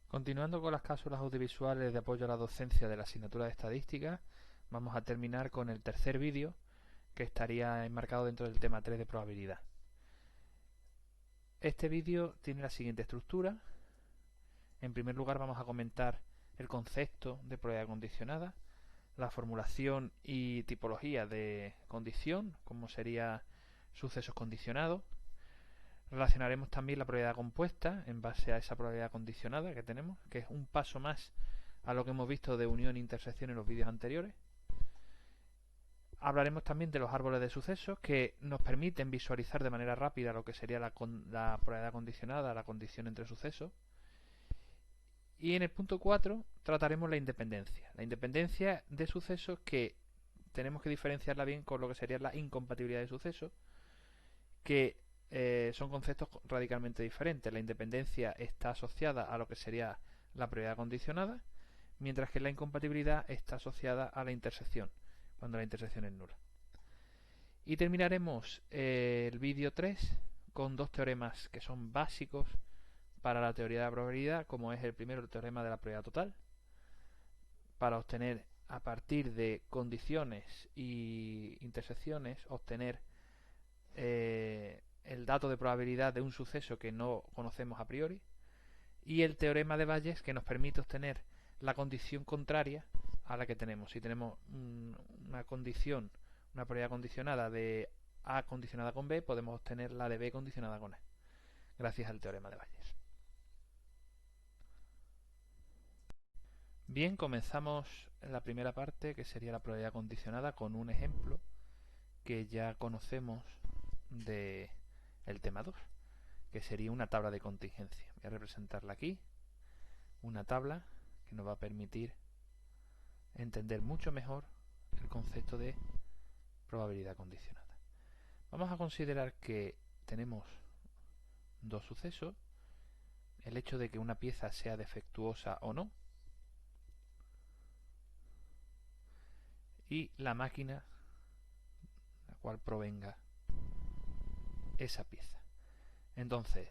Continuando con las cápsulas audiovisuales de apoyo a la docencia de la asignatura de estadística, vamos a terminar con el tercer vídeo, que estaría enmarcado dentro del tema 3 de probabilidad. Este vídeo tiene la siguiente estructura. En primer lugar vamos a comentar el concepto de probabilidad condicionada, la formulación y tipología de condición, como sería sucesos condicionados. Relacionaremos también la probabilidad compuesta en base a esa probabilidad condicionada que tenemos, que es un paso más a lo que hemos visto de unión e intersección en los vídeos anteriores. Hablaremos también de los árboles de sucesos, que nos permiten visualizar de manera rápida lo que sería la probabilidad condicionada, la condición entre sucesos. Y en el punto 4 trataremos la independencia. La independencia de sucesos, que tenemos que diferenciarla bien con lo que sería la incompatibilidad de sucesos, que son conceptos radicalmente diferentes. La independencia está asociada a lo que sería la probabilidad condicionada, mientras que la incompatibilidad está asociada a la intersección, cuando la intersección es nula. Y terminaremos el vídeo 3 con dos teoremas que son básicos para la teoría de la probabilidad, como es el primero, el teorema de la probabilidad total, para obtener a partir de condiciones y intersecciones, obtener el dato de probabilidad de un suceso que no conocemos a priori, y el teorema de Bayes, que nos permite obtener la condición contraria a la que tenemos. Si tenemos una condición, una probabilidad condicionada de A condicionada con B, podemos obtener la de B condicionada con A, gracias al teorema de Bayes. Bien, comenzamos en la primera parte, que sería la probabilidad condicionada, con un ejemplo que ya conocemos de el tema 2, que sería una tabla de contingencia. Voy a representarla aquí, una tabla que nos va a permitir entender mucho mejor el concepto de probabilidad condicionada. Vamos a considerar que tenemos dos sucesos: el hecho de que una pieza sea defectuosa o no, y la máquina la cual provenga esa pieza. Entonces,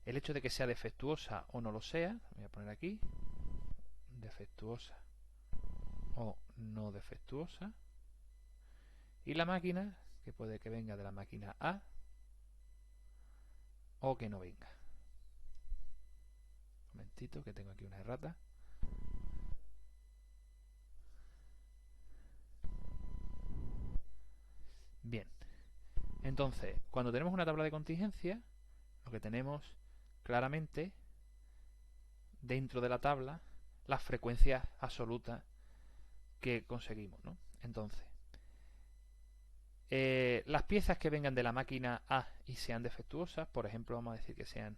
el hecho de que sea defectuosa o no lo sea, voy a poner aquí, defectuosa o no defectuosa, y la máquina, que puede que venga de la máquina A o que no venga. Un momentito, que tengo aquí una errata. Bien, entonces, cuando tenemos una tabla de contingencia, lo que tenemos claramente dentro de la tabla las frecuencias absolutas que conseguimos, ¿no? Entonces, las piezas que vengan de la máquina A y sean defectuosas, por ejemplo, vamos a decir que sean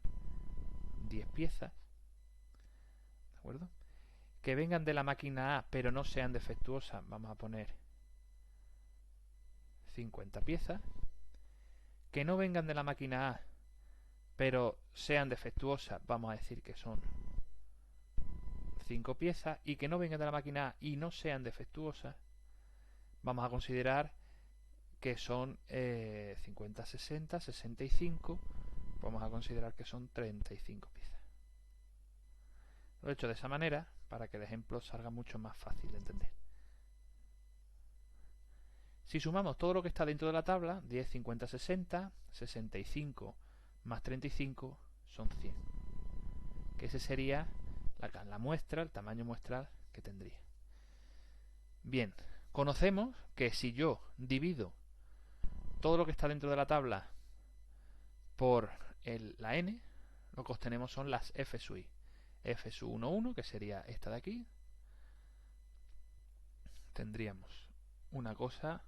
10 piezas, ¿de acuerdo? Que vengan de la máquina A pero no sean defectuosas, vamos a poner 50 piezas. Que no vengan de la máquina A pero sean defectuosas, vamos a decir que son 5 piezas. Y que no vengan de la máquina A y no sean defectuosas, vamos a considerar que son 50, 60, 65, vamos a considerar que son 35 piezas. Lo he hecho de esa manera para que el ejemplo salga mucho más fácil de entender. Si sumamos todo lo que está dentro de la tabla, 10, 50, 60, 65 más 35 son 100. Que ese sería la muestra, el tamaño muestral que tendría. Bien, conocemos que si yo divido todo lo que está dentro de la tabla por la n, lo que obtenemos son las f sub i. F sub 1, 1, que sería esta de aquí. Tendríamos una cosa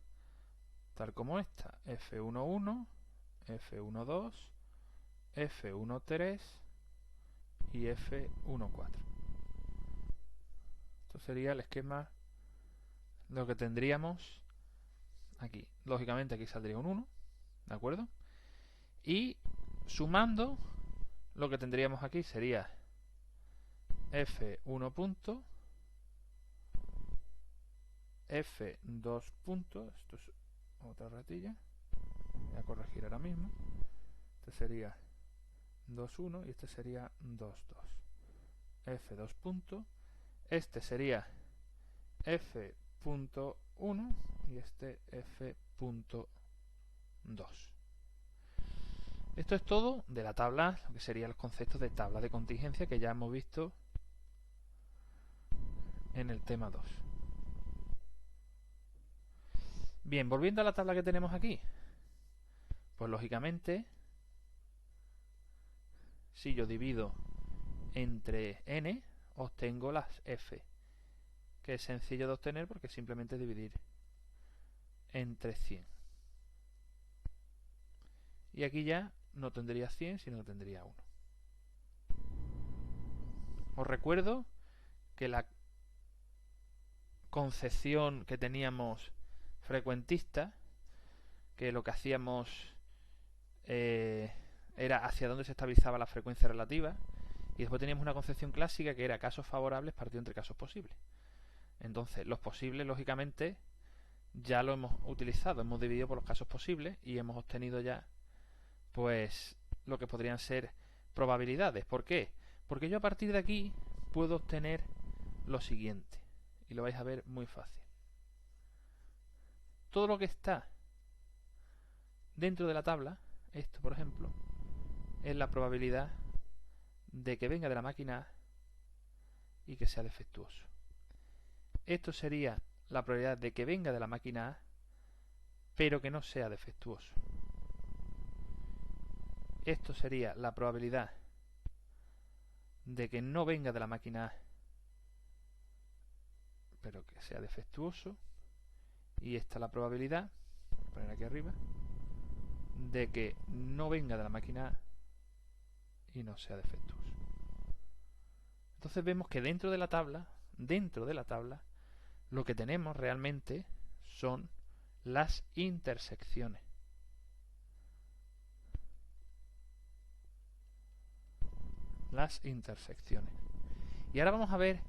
tal como esta: F11, F12, F13 y F14. Esto sería el esquema, lo que tendríamos aquí. Lógicamente aquí saldría un 1, ¿de acuerdo? Y sumando, lo que tendríamos aquí sería F1 punto, F2 punto, esto es otra ratilla, voy a corregir ahora mismo, este sería 2, 1 y este sería 2, 2. F2 punto. Este sería F.1 y este F.2. Esto es todo de la tabla, lo que sería el concepto de tabla de contingencia que ya hemos visto en el tema 2. Bien, volviendo a la tabla que tenemos aquí, pues lógicamente, si yo divido entre n, obtengo las f, que es sencillo de obtener porque es simplemente dividir entre 100. Y aquí ya no tendría 100, sino tendría 1. Os recuerdo que la concepción que teníamos frecuentista, que lo que hacíamos era hacia dónde se estabilizaba la frecuencia relativa, y después teníamos una concepción clásica que era casos favorables partido entre casos posibles. Entonces, los posibles, lógicamente, ya lo hemos utilizado, hemos dividido por los casos posibles y hemos obtenido ya, pues, lo que podrían ser probabilidades. ¿Por qué? Porque yo a partir de aquí puedo obtener lo siguiente, y lo vais a ver muy fácil. Todo lo que está dentro de la tabla, esto por ejemplo, es la probabilidad de que venga de la máquina A y que sea defectuoso. Esto sería la probabilidad de que venga de la máquina A, pero que no sea defectuoso. Esto sería la probabilidad de que no venga de la máquina A, pero que sea defectuoso. Y esta es la probabilidad, voy a poner aquí arriba, de que no venga de la máquina A y no sea defectuoso. Entonces vemos que dentro de la tabla, lo que tenemos realmente son las intersecciones. Las intersecciones. Y ahora vamos a ver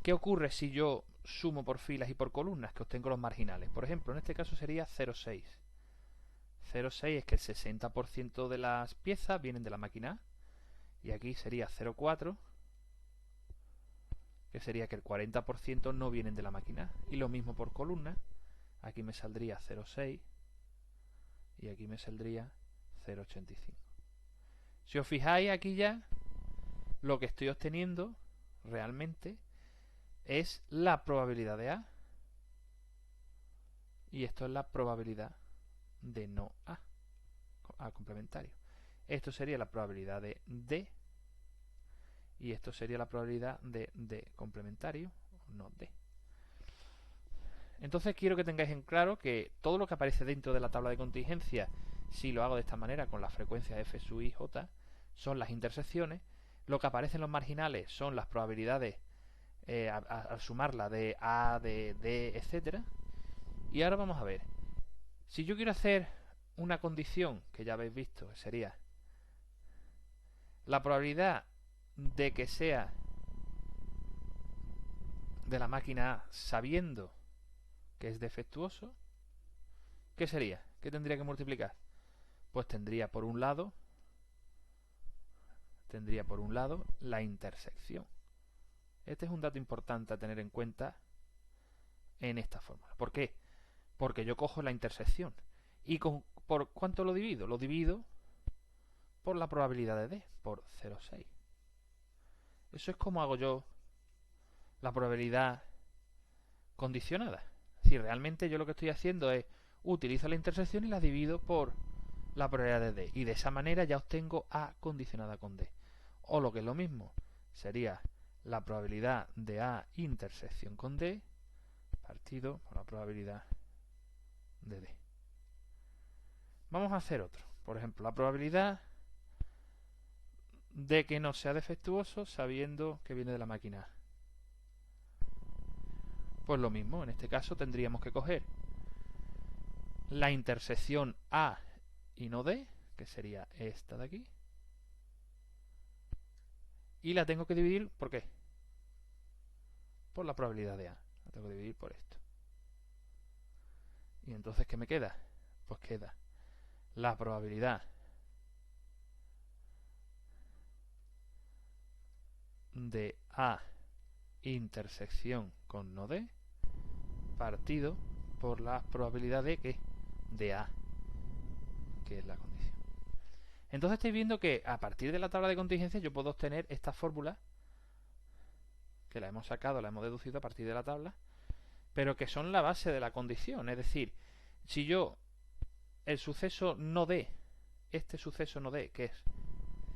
qué ocurre si yo sumo por filas y por columnas, que obtengo los marginales. Por ejemplo, en este caso sería 0,6. 0,6 es que el 60% de las piezas vienen de la máquina A. Y aquí sería 0,4, que sería que el 40% no vienen de la máquina A. Y lo mismo por columna. Aquí me saldría 0,6 y aquí me saldría 0,85. Si os fijáis, aquí ya lo que estoy obteniendo realmente es la probabilidad de A. Y esto es la probabilidad de no A. A complementario. Esto sería la probabilidad de D. Y esto sería la probabilidad de D complementario, no D. Entonces quiero que tengáis en claro que todo lo que aparece dentro de la tabla de contingencia, si lo hago de esta manera con la frecuencia f sub i j, son las intersecciones. Lo que aparece en los marginales son las probabilidades al sumarla de A, de D, etcétera. Y ahora vamos a ver. Si yo quiero hacer una condición, que ya habéis visto, sería la probabilidad de que sea de la máquina A sabiendo que es defectuoso, ¿qué sería? ¿Qué tendría que multiplicar? Pues tendría por un lado la intersección. Este es un dato importante a tener en cuenta en esta fórmula. ¿Por qué? Porque yo cojo la intersección. ¿Y por cuánto lo divido? Lo divido por la probabilidad de D, por 0,6. Eso es como hago yo la probabilidad condicionada. Si realmente yo lo que estoy haciendo es utilizo la intersección y la divido por la probabilidad de D. Y de esa manera ya obtengo A condicionada con D. O lo que es lo mismo, sería la probabilidad de A intersección con D partido por la probabilidad de D. Vamos a hacer otro. Por ejemplo, la probabilidad de que no sea defectuoso sabiendo que viene de la máquina A. Pues lo mismo, en este caso tendríamos que coger la intersección A y no D, que sería esta de aquí, y la tengo que dividir, ¿por qué? Por la probabilidad de A. La tengo que dividir por esto. Y entonces, ¿qué me queda? Pues queda la probabilidad de A intersección con no D partido por la probabilidad de que de A, que es la condición. Entonces estáis viendo que a partir de la tabla de contingencia yo puedo obtener esta fórmula que la hemos sacado, la hemos deducido a partir de la tabla, pero que son la base de la condición. Es decir, si yo el suceso no D, este suceso no D, que es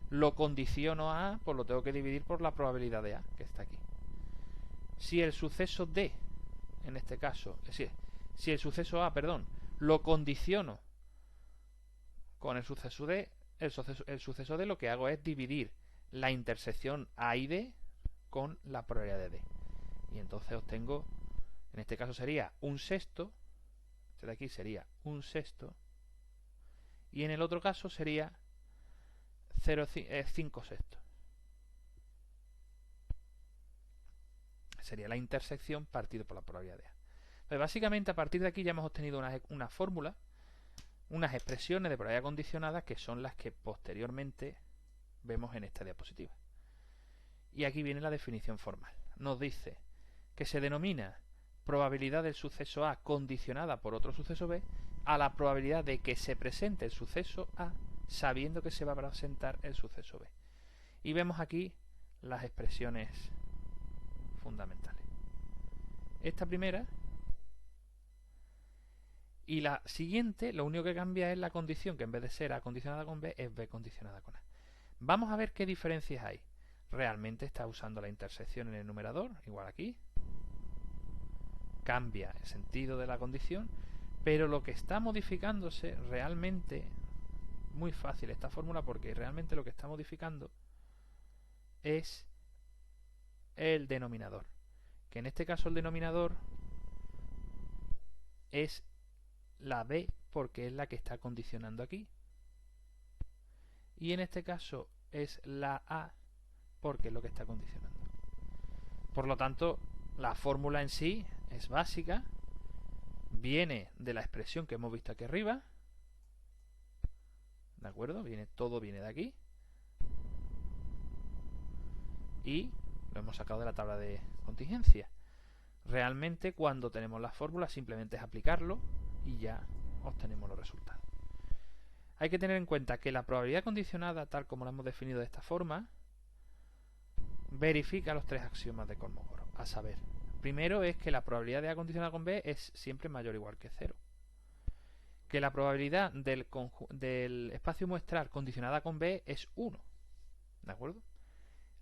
lo condiciono a A, pues lo tengo que dividir por la probabilidad de A, que está aquí. Si el suceso D, en este caso, es decir, si el suceso A, perdón, lo condiciono con el suceso D, el suceso D lo que hago es dividir la intersección A y D con la probabilidad de D. Y entonces obtengo, en este caso sería un sexto, este de aquí sería un sexto, y en el otro caso sería 5 sextos. Sería la intersección partido por la probabilidad de A. Pues básicamente a partir de aquí ya hemos obtenido una fórmula, unas expresiones de probabilidad condicionada que son las que posteriormente vemos en esta diapositiva. Y aquí viene la definición formal. Nos dice que se denomina probabilidad del suceso A condicionada por otro suceso B a la probabilidad de que se presente el suceso A sabiendo que se va a presentar el suceso B. Y vemos aquí las expresiones fundamentales. Esta primera y la siguiente, lo único que cambia es la condición, que en vez de ser A condicionada con B, es B condicionada con A. Vamos a ver qué diferencias hay. Realmente está usando la intersección en el numerador, igual aquí. Cambia el sentido de la condición, pero lo que está modificándose realmente, muy fácil esta fórmula, porque realmente lo que está modificando es el denominador. Que en este caso el denominador es la B, porque es la que está condicionando aquí. Y en este caso es la A, porque es lo que está condicionando. Por lo tanto, la fórmula en sí es básica, viene de la expresión que hemos visto aquí arriba, ¿de acuerdo? Todo viene de aquí. Y lo hemos sacado de la tabla de contingencia. Realmente cuando tenemos la fórmula simplemente es aplicarlo y ya obtenemos los resultados. Hay que tener en cuenta que la probabilidad condicionada, tal como la hemos definido de esta forma, verifica los tres axiomas de Kolmogorov. A saber, primero es que la probabilidad de A condicionada con B es siempre mayor o igual que 0. Que la probabilidad del espacio muestral condicionada con B es 1. ¿De acuerdo?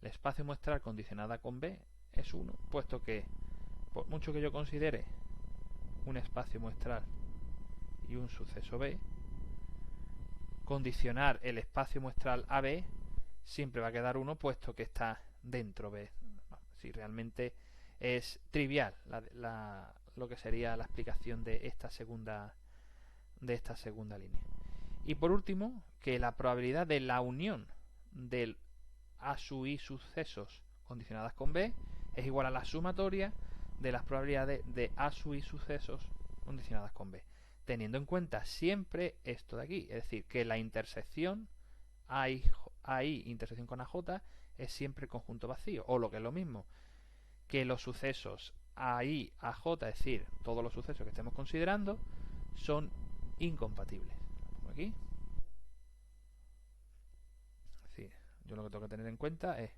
El espacio muestral condicionada con B es 1, puesto que por mucho que yo considere un espacio muestral y un suceso B, condicionar el espacio muestral a B siempre va a quedar 1, puesto que está dentro B. Si realmente es trivial lo que sería la explicación de esta segunda línea. Y por último, que la probabilidad de la unión del A sub I sucesos condicionadas con B es igual a la sumatoria de las probabilidades de A sub I sucesos condicionadas con B, teniendo en cuenta siempre esto de aquí, es decir, que la intersección AI intersección con AJ es siempre conjunto vacío, o lo que es lo mismo, que los sucesos AI, AJ, es decir, todos los sucesos que estemos considerando, son incompatibles. Lo pongo aquí. Es decir, yo lo que tengo que tener en cuenta es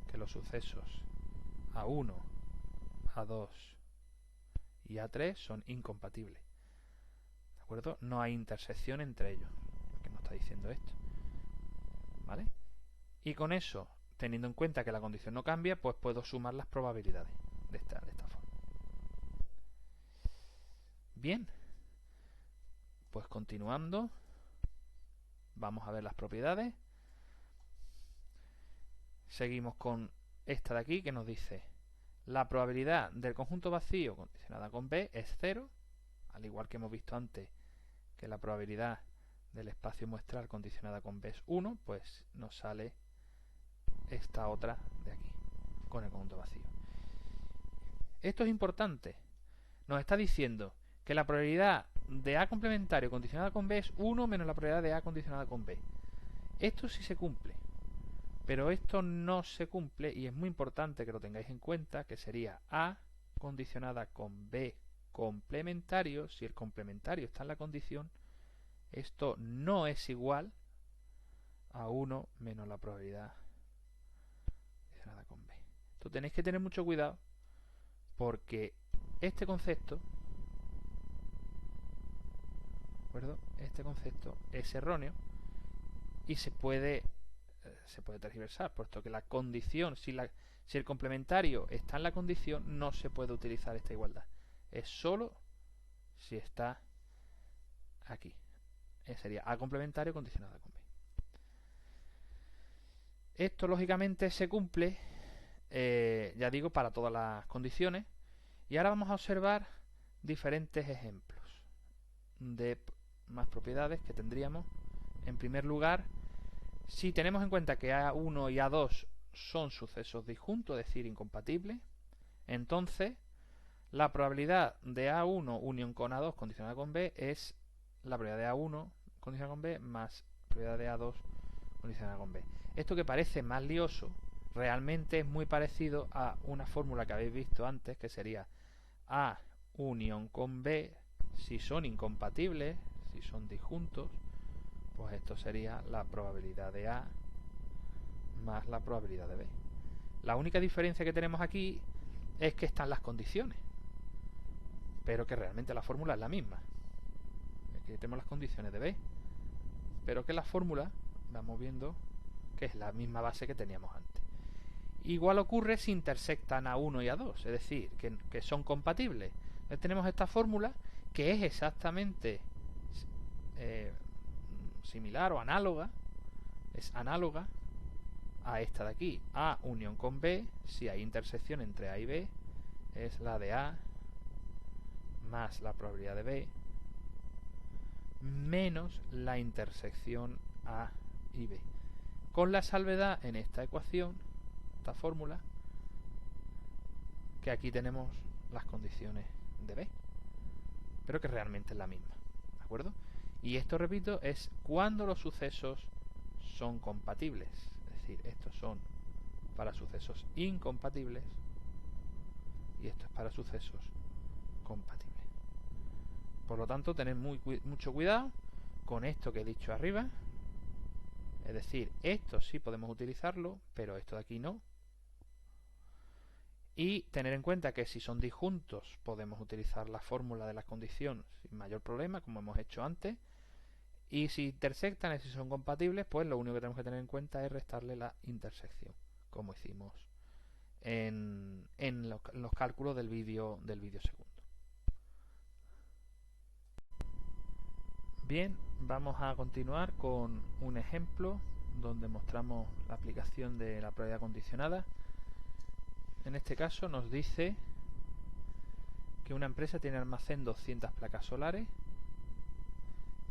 que los sucesos A1, A2 y A3 son incompatibles. ¿De acuerdo? No hay intersección entre ellos. Lo que nos está diciendo esto. ¿Vale? Y con eso, teniendo en cuenta que la condición no cambia, pues puedo sumar las probabilidades de esta forma. Bien. Pues continuando, vamos a ver las propiedades. Seguimos con esta de aquí que nos dice la probabilidad del conjunto vacío condicionada con B es 0, al igual que hemos visto antes que la probabilidad del espacio muestral condicionada con B es 1, pues nos sale esta otra de aquí, con el conjunto vacío. Esto es importante. Nos está diciendo que la probabilidad de A complementario condicionada con B es 1 menos la probabilidad de A condicionada con B. Esto sí se cumple. Pero esto no se cumple y es muy importante que lo tengáis en cuenta, que sería A condicionada con B complementario. Si el complementario está en la condición, esto no es igual a 1 menos la probabilidad condicionada con B. Entonces tenéis que tener mucho cuidado porque este concepto, ¿de acuerdo? Este concepto es erróneo y se puede tergiversar, puesto que la condición, si el complementario está en la condición, no se puede utilizar esta igualdad. Es solo si está aquí. Sería A complementario condicionada con B. Esto lógicamente se cumple, ya digo, para todas las condiciones. Y ahora vamos a observar diferentes ejemplos de más propiedades que tendríamos. En primer lugar, si tenemos en cuenta que A1 y A2 son sucesos disjuntos, es decir, incompatibles, entonces la probabilidad de A1 unión con A2 condicionada con B es la probabilidad de A1 condicionada con B más probabilidad de A2 condicionada con B. Esto que parece más lioso, realmente es muy parecido a una fórmula que habéis visto antes, que sería A unión con B, si son incompatibles, si son disjuntos, pues esto sería la probabilidad de A más la probabilidad de B. La única diferencia que tenemos aquí es que están las condiciones, pero que realmente la fórmula es la misma. Aquí tenemos las condiciones de B, pero que la fórmula, vamos viendo, que es la misma base que teníamos antes. Igual ocurre si intersectan A1 y A2, es decir, que son compatibles. Entonces tenemos esta fórmula que es exactamente similar o análoga, es análoga a esta de aquí, A unión con B, si hay intersección entre A y B, es la de A más la probabilidad de B menos la intersección A y B. Con la salvedad en esta ecuación, esta fórmula, que aquí tenemos las condiciones de B, pero que realmente es la misma, ¿de acuerdo? Y esto, repito, es cuando los sucesos son compatibles, es decir, estos son para sucesos incompatibles y esto es para sucesos compatibles. Por lo tanto, tened mucho cuidado con esto que he dicho arriba, es decir, esto sí podemos utilizarlo, pero esto de aquí no. Y tener en cuenta que si son disjuntos podemos utilizar la fórmula de la condición sin mayor problema, como hemos hecho antes. Y si intersectan y si son compatibles, pues lo único que tenemos que tener en cuenta es restarle la intersección, como hicimos en los cálculos del vídeo segundo. Bien, vamos a continuar con un ejemplo donde mostramos la aplicación de la probabilidad condicionada. En este caso nos dice que una empresa tiene almacén 200 placas solares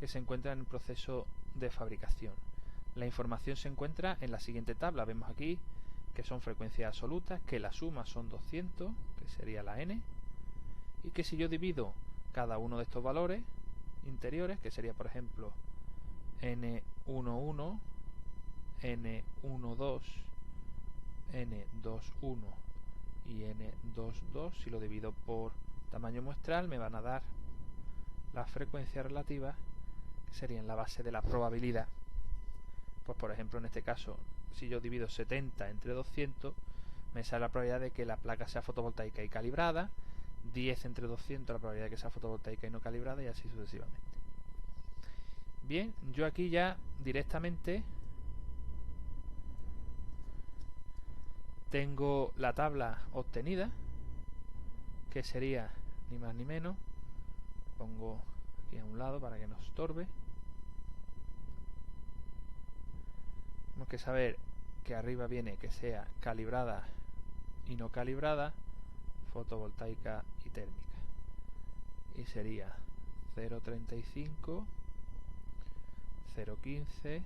que se encuentran en el proceso de fabricación. La información se encuentra en la siguiente tabla. Vemos aquí que son frecuencias absolutas, que la suma son 200, que sería la n, y que si yo divido cada uno de estos valores interiores, que sería por ejemplo n11, n12, n21 y n22, si lo divido por tamaño muestral me van a dar las frecuencias relativas que serían la base de la probabilidad. Pues por ejemplo en este caso, si yo divido 70 entre 200, me sale la probabilidad de que la placa sea fotovoltaica y calibrada, 10 entre 200 la probabilidad de que sea fotovoltaica y no calibrada, y así sucesivamente. Bien, yo aquí ya directamente tengo la tabla obtenida, que sería ni más ni menos, pongo aquí a un lado para que no estorbe. Tenemos que saber que arriba viene que sea calibrada y no calibrada, fotovoltaica y térmica, y sería 0,35, 0,15,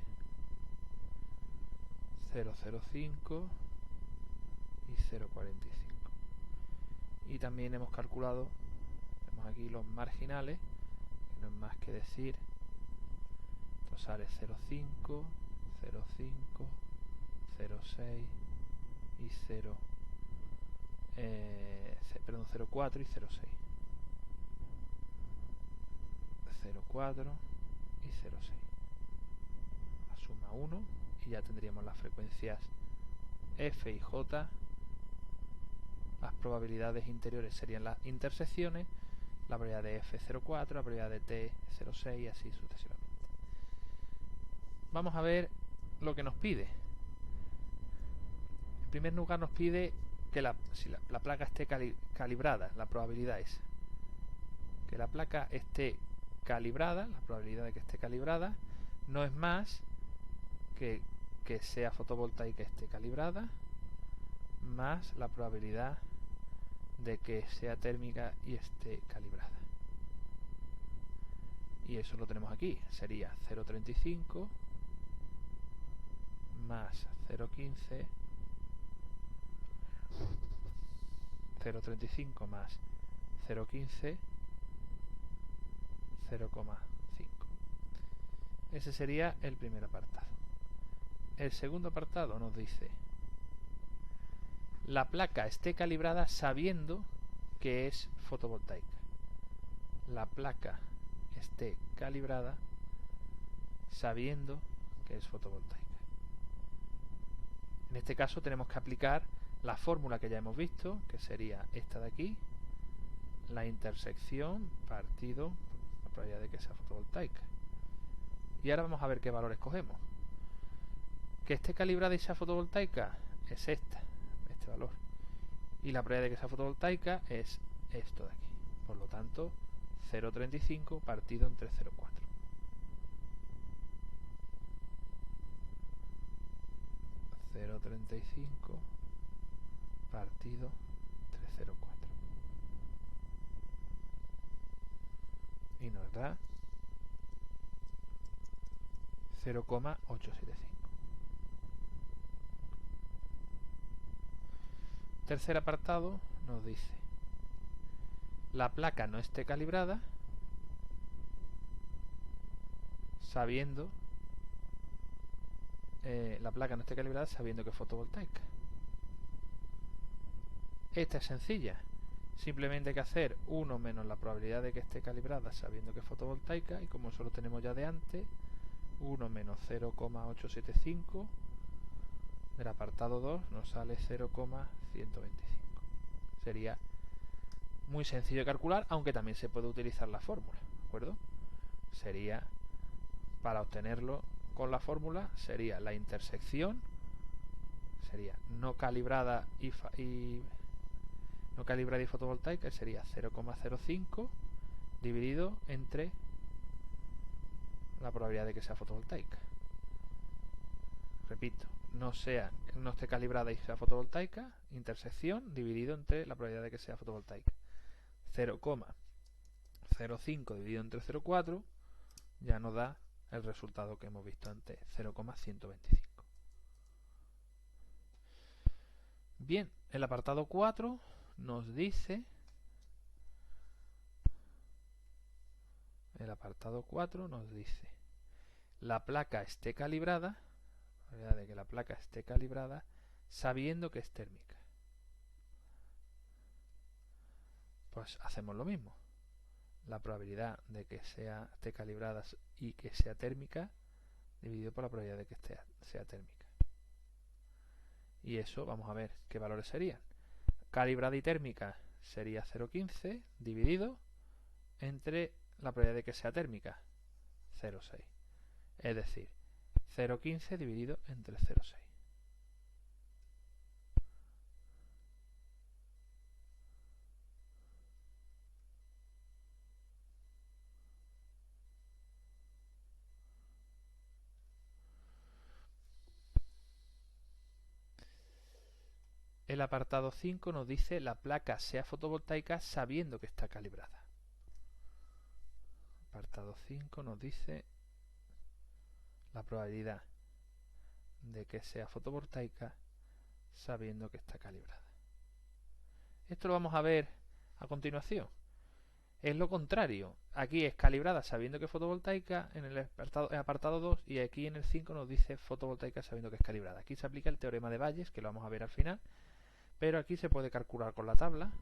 0,05 y 0,45. Y también hemos calculado, tenemos aquí los marginales, que no es más que decir, esto sale 0,5, 0,5, 0,6 y 0, perdón, 0,4 y 0,6. 0,4 y 0,6. La suma 1 y ya tendríamos las frecuencias F y J. Las probabilidades interiores serían las intersecciones, la probabilidad de F 0,4, la probabilidad de T 0,6 y así sucesivamente. Vamos a ver lo que nos pide. En primer lugar nos pide que si la placa esté calibrada, la probabilidad es que la placa esté calibrada, la probabilidad de que esté calibrada no es más que sea fotovoltaica esté calibrada más la probabilidad de que sea térmica y esté calibrada. Y eso lo tenemos aquí, sería 0,35 más 0,15, 0,35 más 0,15, 0,5. Ese sería el primer apartado. El segundo apartado nos dice: la placa esté calibrada sabiendo que es fotovoltaica. La placa esté calibrada sabiendo que es fotovoltaica. En este caso tenemos que aplicar la fórmula que ya hemos visto, que sería esta de aquí, la intersección partido la probabilidad de que sea fotovoltaica. Y ahora vamos a ver qué valor escogemos. Que esté calibrada y sea fotovoltaica es este valor. Y la probabilidad de que sea fotovoltaica es esto de aquí. Por lo tanto, 0,35 partido entre 0,4. 0,35 partido entre 0,4. Y nos da 0,875. Tercer apartado nos dice: la placa no esté calibrada sabiendo que es fotovoltaica. Esta es sencilla, simplemente hay que hacer 1 menos la probabilidad de que esté calibrada sabiendo que es fotovoltaica, y como eso lo tenemos ya de antes, 1 menos 0,875 del apartado 2 nos sale 0,125. Sería muy sencillo de calcular, aunque también se puede utilizar la fórmula, ¿de acuerdo? Sería, para obtenerlo con la fórmula, sería la intersección, sería no calibrada y fotovoltaica, sería 0,05 dividido entre la probabilidad de que sea fotovoltaica. Repito, no esté calibrada y sea fotovoltaica, intersección dividido entre la probabilidad de que sea fotovoltaica. 0,05 dividido entre 0,4 ya nos da el resultado que hemos visto antes, 0,125. Bien, el apartado 4 nos dice la placa esté calibrada, la probabilidad de que la placa esté calibrada sabiendo que es térmica. Pues hacemos lo mismo. La probabilidad de que esté calibrada y que sea térmica dividido por la probabilidad de que sea térmica. Y eso vamos a ver qué valores serían. Calibrada y térmica sería 0,15 dividido entre la probabilidad de que sea térmica, 0,6. Es decir, 0,15 dividido entre 0,6. El apartado 5 nos dice la placa sea fotovoltaica sabiendo que está calibrada. El apartado 5 nos dice la probabilidad de que sea fotovoltaica sabiendo que está calibrada. Esto lo vamos a ver a continuación. es lo contrario. Aquí es calibrada sabiendo que es fotovoltaica en el apartado 2 y aquí en el 5 nos dice fotovoltaica sabiendo que es calibrada. Aquí se aplica el teorema de Bayes, que lo vamos a ver al final, pero aquí se puede calcular con la tabla.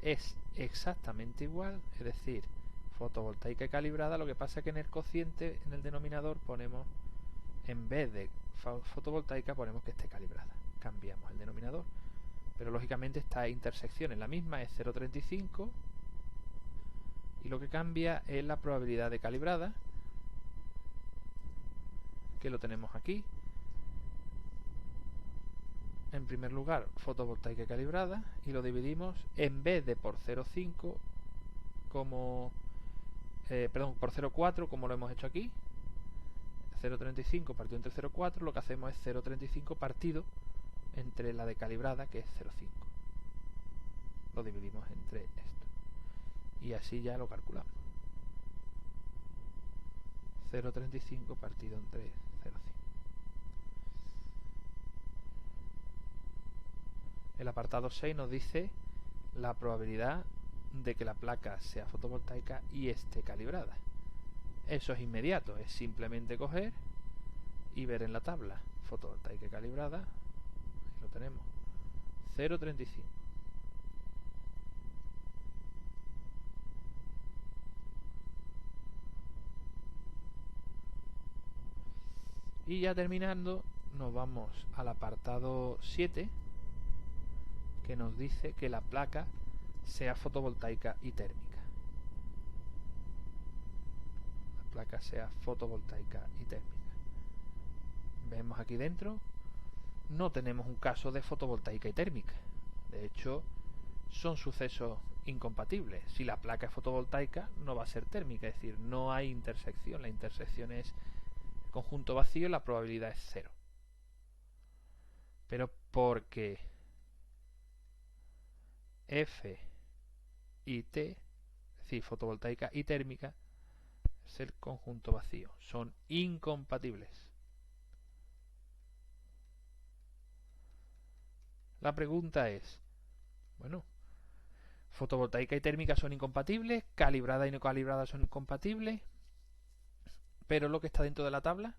Es exactamente igual, es decir, fotovoltaica y calibrada. Lo que pasa es que en el cociente, en el denominador, ponemos, en vez de fotovoltaica, ponemos que esté calibrada. Cambiamos el denominador. Pero lógicamente esta intersección es la misma, es 0,35, y lo que cambia es la probabilidad de calibrada, que lo tenemos aquí. En primer lugar, fotovoltaica calibrada, y lo dividimos en vez de por 0,5 como por 0,4 como lo hemos hecho aquí. 0,35 partido entre 0,4, lo que hacemos es 0,35 partido entre la de calibrada, que es 0,5. Lo dividimos entre esto y así ya lo calculamos. 0,35 partido entre 0,5. El apartado 6 nos dice la probabilidad de que la placa sea fotovoltaica y esté calibrada. Eso es inmediato, es simplemente coger y ver en la tabla fotovoltaica calibrada. Ahí lo tenemos, 0,35. Y ya terminando, nos vamos al apartado 7, que nos dice que la placa sea fotovoltaica y térmica. La placa sea fotovoltaica y térmica. Vemos aquí dentro, no tenemos un caso de fotovoltaica y térmica. De hecho, son sucesos incompatibles. Si la placa es fotovoltaica, no va a ser térmica, es decir, no hay intersección. La intersección es conjunto vacío, la probabilidad es 0. Pero porque F y T, es decir, fotovoltaica y térmica, es el conjunto vacío, son incompatibles. La pregunta es, bueno, fotovoltaica y térmica son incompatibles, calibrada y no calibrada son incompatibles, pero lo que está dentro de la tabla,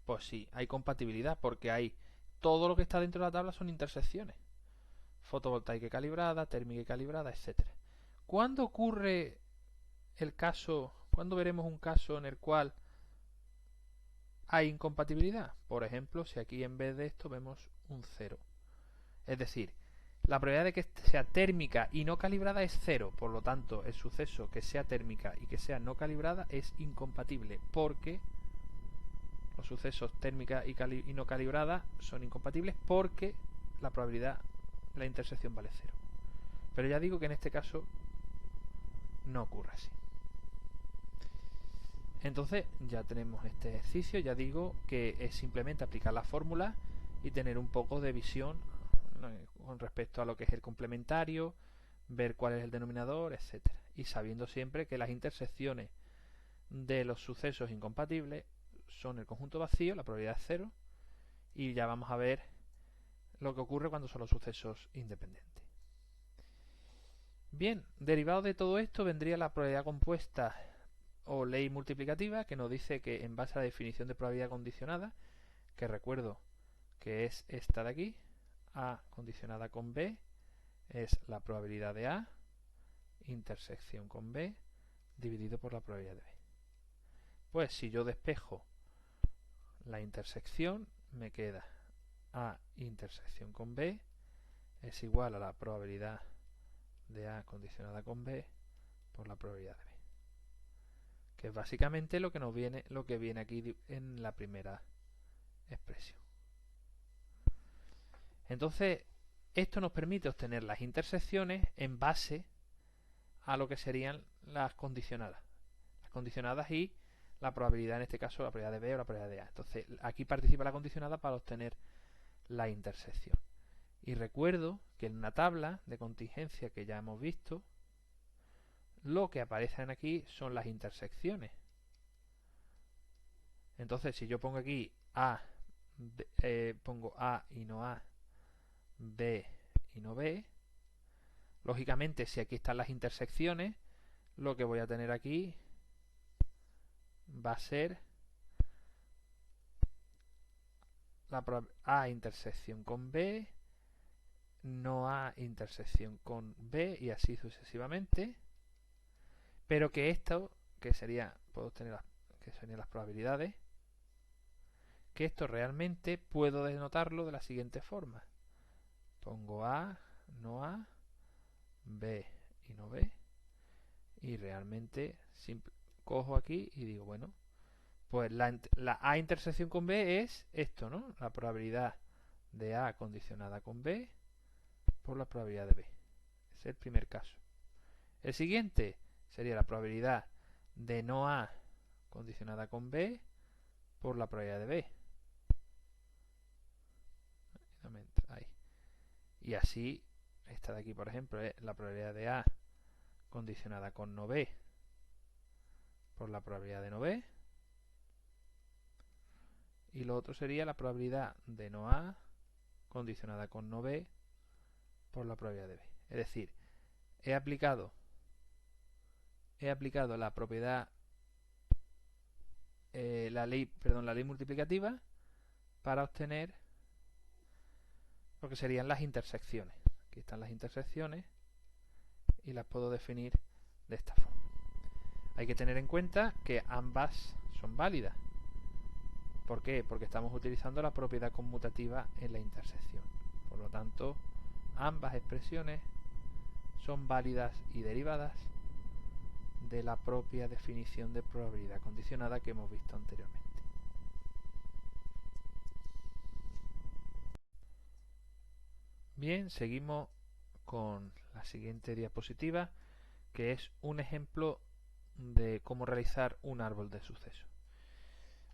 pues sí, hay compatibilidad, porque hay todo lo que está dentro de la tabla son intersecciones. Fotovoltaica y calibrada, térmica y calibrada, etcétera. ¿Cuándo ocurre el caso? ¿Cuándo veremos un caso en el cual hay incompatibilidad? Por ejemplo, si aquí en vez de esto vemos un 0. Es decir, la probabilidad de que sea térmica y no calibrada es 0. Por lo tanto, el suceso que sea térmica y que sea no calibrada es incompatible, porque los sucesos térmica y no calibrada son incompatibles porque la probabilidad, la intersección vale 0. Pero ya digo que en este caso no ocurre así. Entonces ya tenemos este ejercicio. Ya digo que es simplemente aplicar la fórmula y tener un poco de visión con respecto a lo que es el complementario, ver cuál es el denominador, etcétera. Y sabiendo siempre que las intersecciones de los sucesos incompatibles son el conjunto vacío, la probabilidad es 0, y ya vamos a ver lo que ocurre cuando son los sucesos independientes. Bien, derivado de todo esto vendría la probabilidad compuesta o ley multiplicativa, que nos dice que en base a la definición de probabilidad condicionada, que recuerdo que es esta de aquí, A condicionada con B es la probabilidad de A intersección con B dividido por la probabilidad de B. Pues si yo despejo la intersección, me queda A intersección con B es igual a la probabilidad de A condicionada con B por la probabilidad de B, que es básicamente lo que viene aquí en la primera expresión. Entonces, esto nos permite obtener las intersecciones en base a lo que serían las condicionadas. Las condicionadas y la probabilidad, en este caso, la probabilidad de B o la probabilidad de A. Entonces, aquí participa la condicionada para obtener la intersección. Y recuerdo que en una tabla de contingencia que ya hemos visto, lo que aparecen aquí son las intersecciones. Entonces, si yo pongo aquí A, pongo A y no A, B y no B, lógicamente si aquí están las intersecciones, lo que voy a tener aquí va a ser la A intersección con B, no A intersección con B y así sucesivamente. Pero que esto, que sería, puedo obtener que serían las probabilidades, que esto realmente puedo denotarlo de la siguiente forma. Pongo A, no A, B y no B. Y realmente cojo aquí y digo, bueno, pues la A intersección con B es esto, ¿no? La probabilidad de A condicionada con B por la probabilidad de B. Ese es el primer caso. El siguiente sería la probabilidad de no A condicionada con B por la probabilidad de B. Ahí. Y así, esta de aquí, por ejemplo, es la probabilidad de A condicionada con no B por la probabilidad de no B. Y lo otro sería la probabilidad de no A condicionada con no B por la probabilidad de B. Es decir, he aplicado la propiedad, la ley multiplicativa para obtener lo que serían las intersecciones. Aquí están las intersecciones y las puedo definir de esta forma. Hay que tener en cuenta que ambas son válidas. ¿Por qué? Porque estamos utilizando la propiedad conmutativa en la intersección. Por lo tanto, ambas expresiones son válidas y derivadas de la propia definición de probabilidad condicionada que hemos visto anteriormente. Bien, seguimos con la siguiente diapositiva, que es un ejemplo de cómo realizar un árbol de sucesos.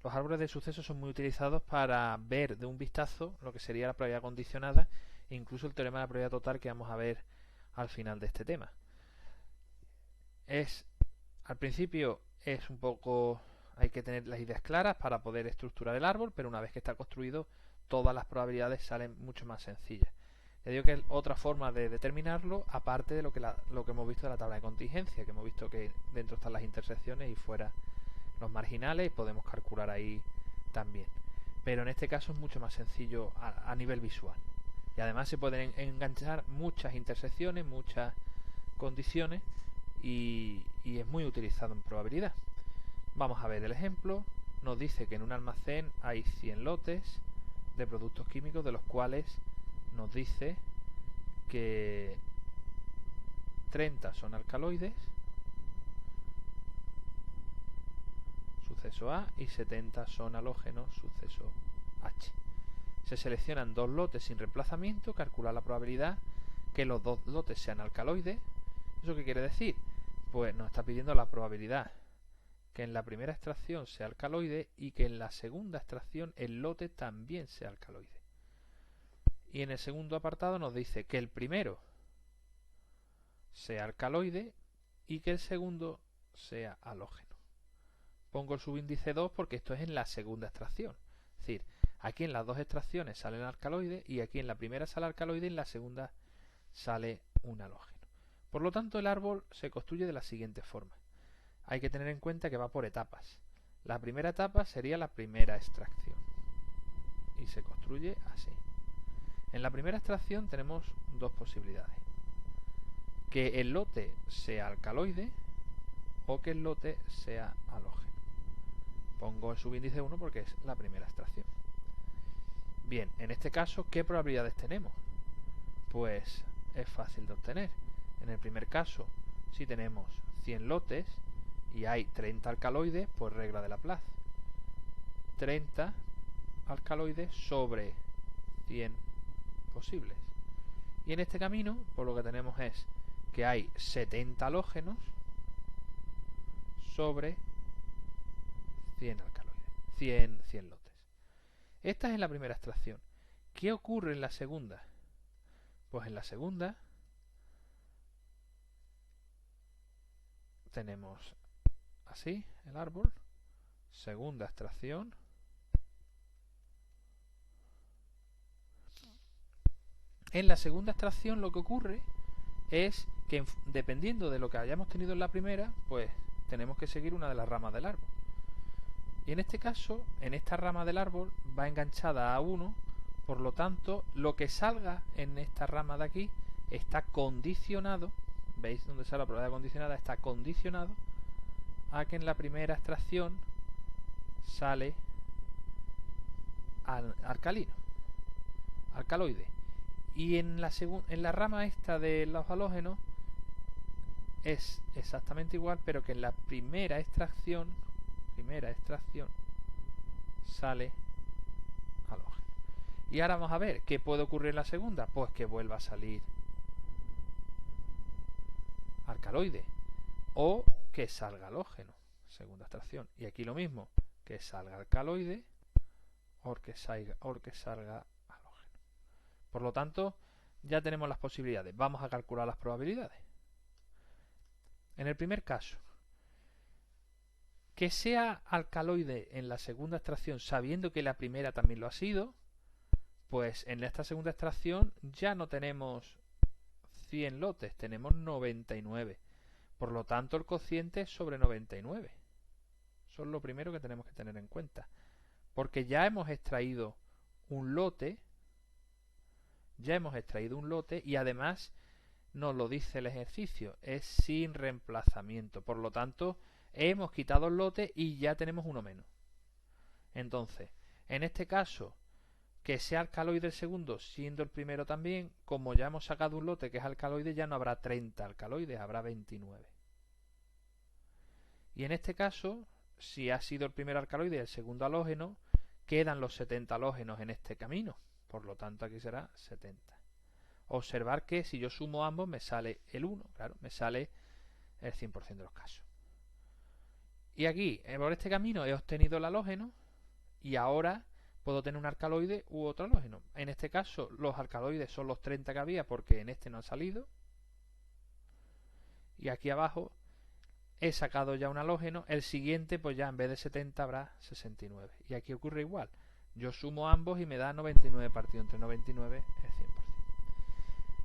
Los árboles de sucesos son muy utilizados para ver de un vistazo lo que sería la probabilidad condicionada e incluso el teorema de la probabilidad total que vamos a ver al final de este tema. Al principio es un poco, hay que tener las ideas claras para poder estructurar el árbol, pero una vez que está construido todas las probabilidades salen mucho más sencillas. Ya digo que es otra forma de determinarlo, aparte de lo que hemos visto de la tabla de contingencia, que hemos visto que dentro están las intersecciones y fuera los marginales y podemos calcular ahí también. Pero en este caso es mucho más sencillo a nivel visual. Y además se pueden enganchar muchas intersecciones, muchas condiciones y es muy utilizado en probabilidad. Vamos a ver el ejemplo. Nos dice que en un almacén hay 100 lotes de productos químicos, de los cuales nos dice que 30 son alcaloides, suceso A, y 70 son halógenos, suceso H. Se seleccionan dos lotes sin reemplazamiento, calcula la probabilidad que los dos lotes sean alcaloides. ¿Eso qué quiere decir? Pues nos está pidiendo la probabilidad que en la primera extracción sea alcaloide y que en la segunda extracción el lote también sea alcaloide. Y en el segundo apartado nos dice que el primero sea alcaloide y que el segundo sea halógeno. Pongo el subíndice 2 porque esto es en la segunda extracción. Es decir, aquí en las dos extracciones salen alcaloides y aquí en la primera sale alcaloide y en la segunda sale un halógeno. Por lo tanto, el árbol se construye de la siguiente forma. Hay que tener en cuenta que va por etapas. La primera etapa sería la primera extracción y se construye así. En la primera extracción tenemos dos posibilidades: que el lote sea alcaloide o que el lote sea halógeno. Pongo el subíndice 1 porque es la primera extracción. Bien, en este caso, ¿qué probabilidades tenemos? Pues es fácil de obtener. En el primer caso, si tenemos 100 lotes y hay 30 alcaloides, pues regla de Laplace. 30 alcaloides sobre 100 posibles. Y en este camino, pues lo que tenemos es que hay 70 halógenos sobre 100 alcaloides, 100 lotes. Esta es en la primera extracción. ¿Qué ocurre en la segunda? Pues en la segunda tenemos así el árbol, segunda extracción, en la segunda extracción lo que ocurre es que dependiendo de lo que hayamos tenido en la primera, pues tenemos que seguir una de las ramas del árbol. Y en este caso, en esta rama del árbol va enganchada a 1, por lo tanto, lo que salga en esta rama de aquí está condicionado, ¿veis dónde sale la probabilidad condicionada? Está condicionado a que en la primera extracción sale alcalino, alcaloide. Y en la rama esta de los halógenos es exactamente igual, pero que en la primera extracción sale halógeno. Y ahora vamos a ver qué puede ocurrir en la segunda. Pues que vuelva a salir alcaloide o que salga halógeno, segunda extracción. Y aquí lo mismo, que salga alcaloide o que salga halógeno. Por lo tanto, ya tenemos las posibilidades. Vamos a calcular las probabilidades. En el primer caso, que sea alcaloide en la segunda extracción sabiendo que la primera también lo ha sido, pues en esta segunda extracción ya no tenemos 100 lotes, tenemos 99. Por lo tanto, el cociente es sobre 99. Eso es lo primero que tenemos que tener en cuenta. Porque ya hemos extraído un lote, y además nos lo dice el ejercicio, es sin reemplazamiento. Por lo tanto, hemos quitado el lote y ya tenemos uno menos. Entonces, en este caso, que sea alcaloide el segundo, siendo el primero también, como ya hemos sacado un lote que es alcaloide, ya no habrá 30 alcaloides, habrá 29. Y en este caso, si ha sido el primer alcaloide y el segundo halógeno, quedan los 70 halógenos en este camino. Por lo tanto, aquí será 70. Observar que si yo sumo ambos me sale el 1, claro, me sale el 100% de los casos. Y aquí, por este camino, he obtenido el halógeno y ahora puedo tener un alcaloide u otro halógeno. En este caso, los alcaloides son los 30 que había porque en este no han salido. Y aquí abajo he sacado ya un halógeno. El siguiente, pues ya en vez de 70 habrá 69. Y aquí ocurre igual. Yo sumo ambos y me da 99 partido entre 99 es 100%.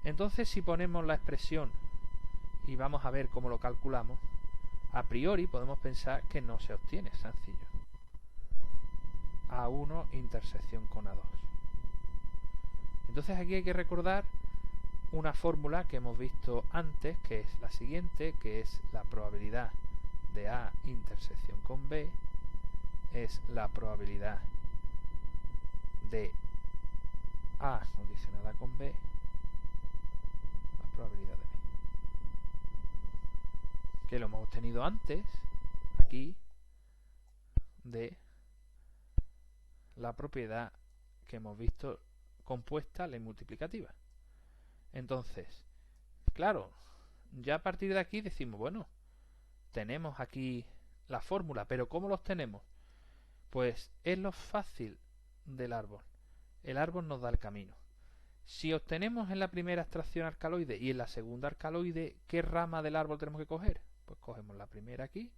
Entonces, si ponemos la expresión y vamos a ver cómo lo calculamos, a priori podemos pensar que no se obtiene, sencillo. A1 intersección con A2. Entonces aquí hay que recordar una fórmula que hemos visto antes, que es la siguiente, que es la probabilidad de A intersección con B es la probabilidad de A condicionada con B, la probabilidad de B. Que lo hemos obtenido antes, aquí, de la propiedad que hemos visto compuesta, la multiplicativa. Entonces, claro, ya a partir de aquí decimos, bueno, tenemos aquí la fórmula, pero ¿cómo los tenemos? Pues es lo fácil del árbol. El árbol nos da el camino. Si obtenemos en la primera extracción alcaloide y en la segunda alcaloide, ¿qué rama del árbol tenemos que coger? Pues cogemos la primera aquí,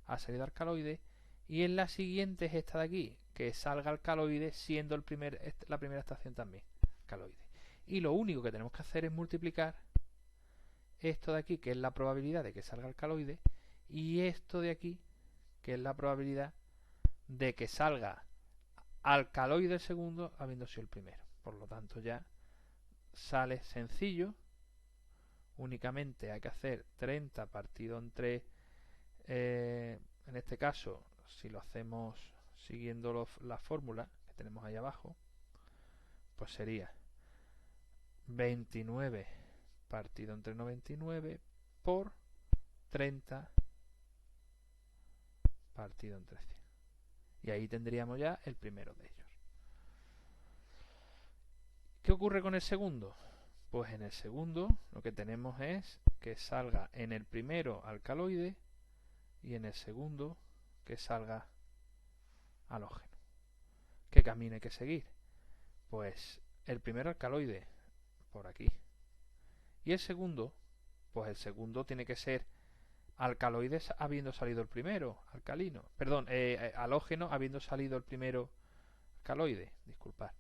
ha salido alcaloide, y en la siguiente es esta de aquí, que salga alcaloide siendo la primera extracción también alcaloide. Y lo único que tenemos que hacer es multiplicar esto de aquí, que es la probabilidad de que salga alcaloide, y esto de aquí, que es la probabilidad de que salga alcaloide el segundo habiendo sido el primero. Por lo tanto, ya sale sencillo. Únicamente hay que hacer 30 partido entre, en este caso, si lo hacemos siguiendo la fórmula que tenemos ahí abajo, pues sería 29 partido entre 99 por 30 partido entre 100. Y ahí tendríamos ya el primero de ellos. ¿Qué ocurre con el segundo? Pues en el segundo lo que tenemos es que salga en el primero alcaloide y en el segundo que salga halógeno. ¿Qué camino hay que seguir? Pues el primer alcaloide por aquí. Y el segundo, pues el segundo tiene que ser alcaloides habiendo salido el primero, alcalino. Perdón, halógeno habiendo salido el primero alcaloide, disculpad.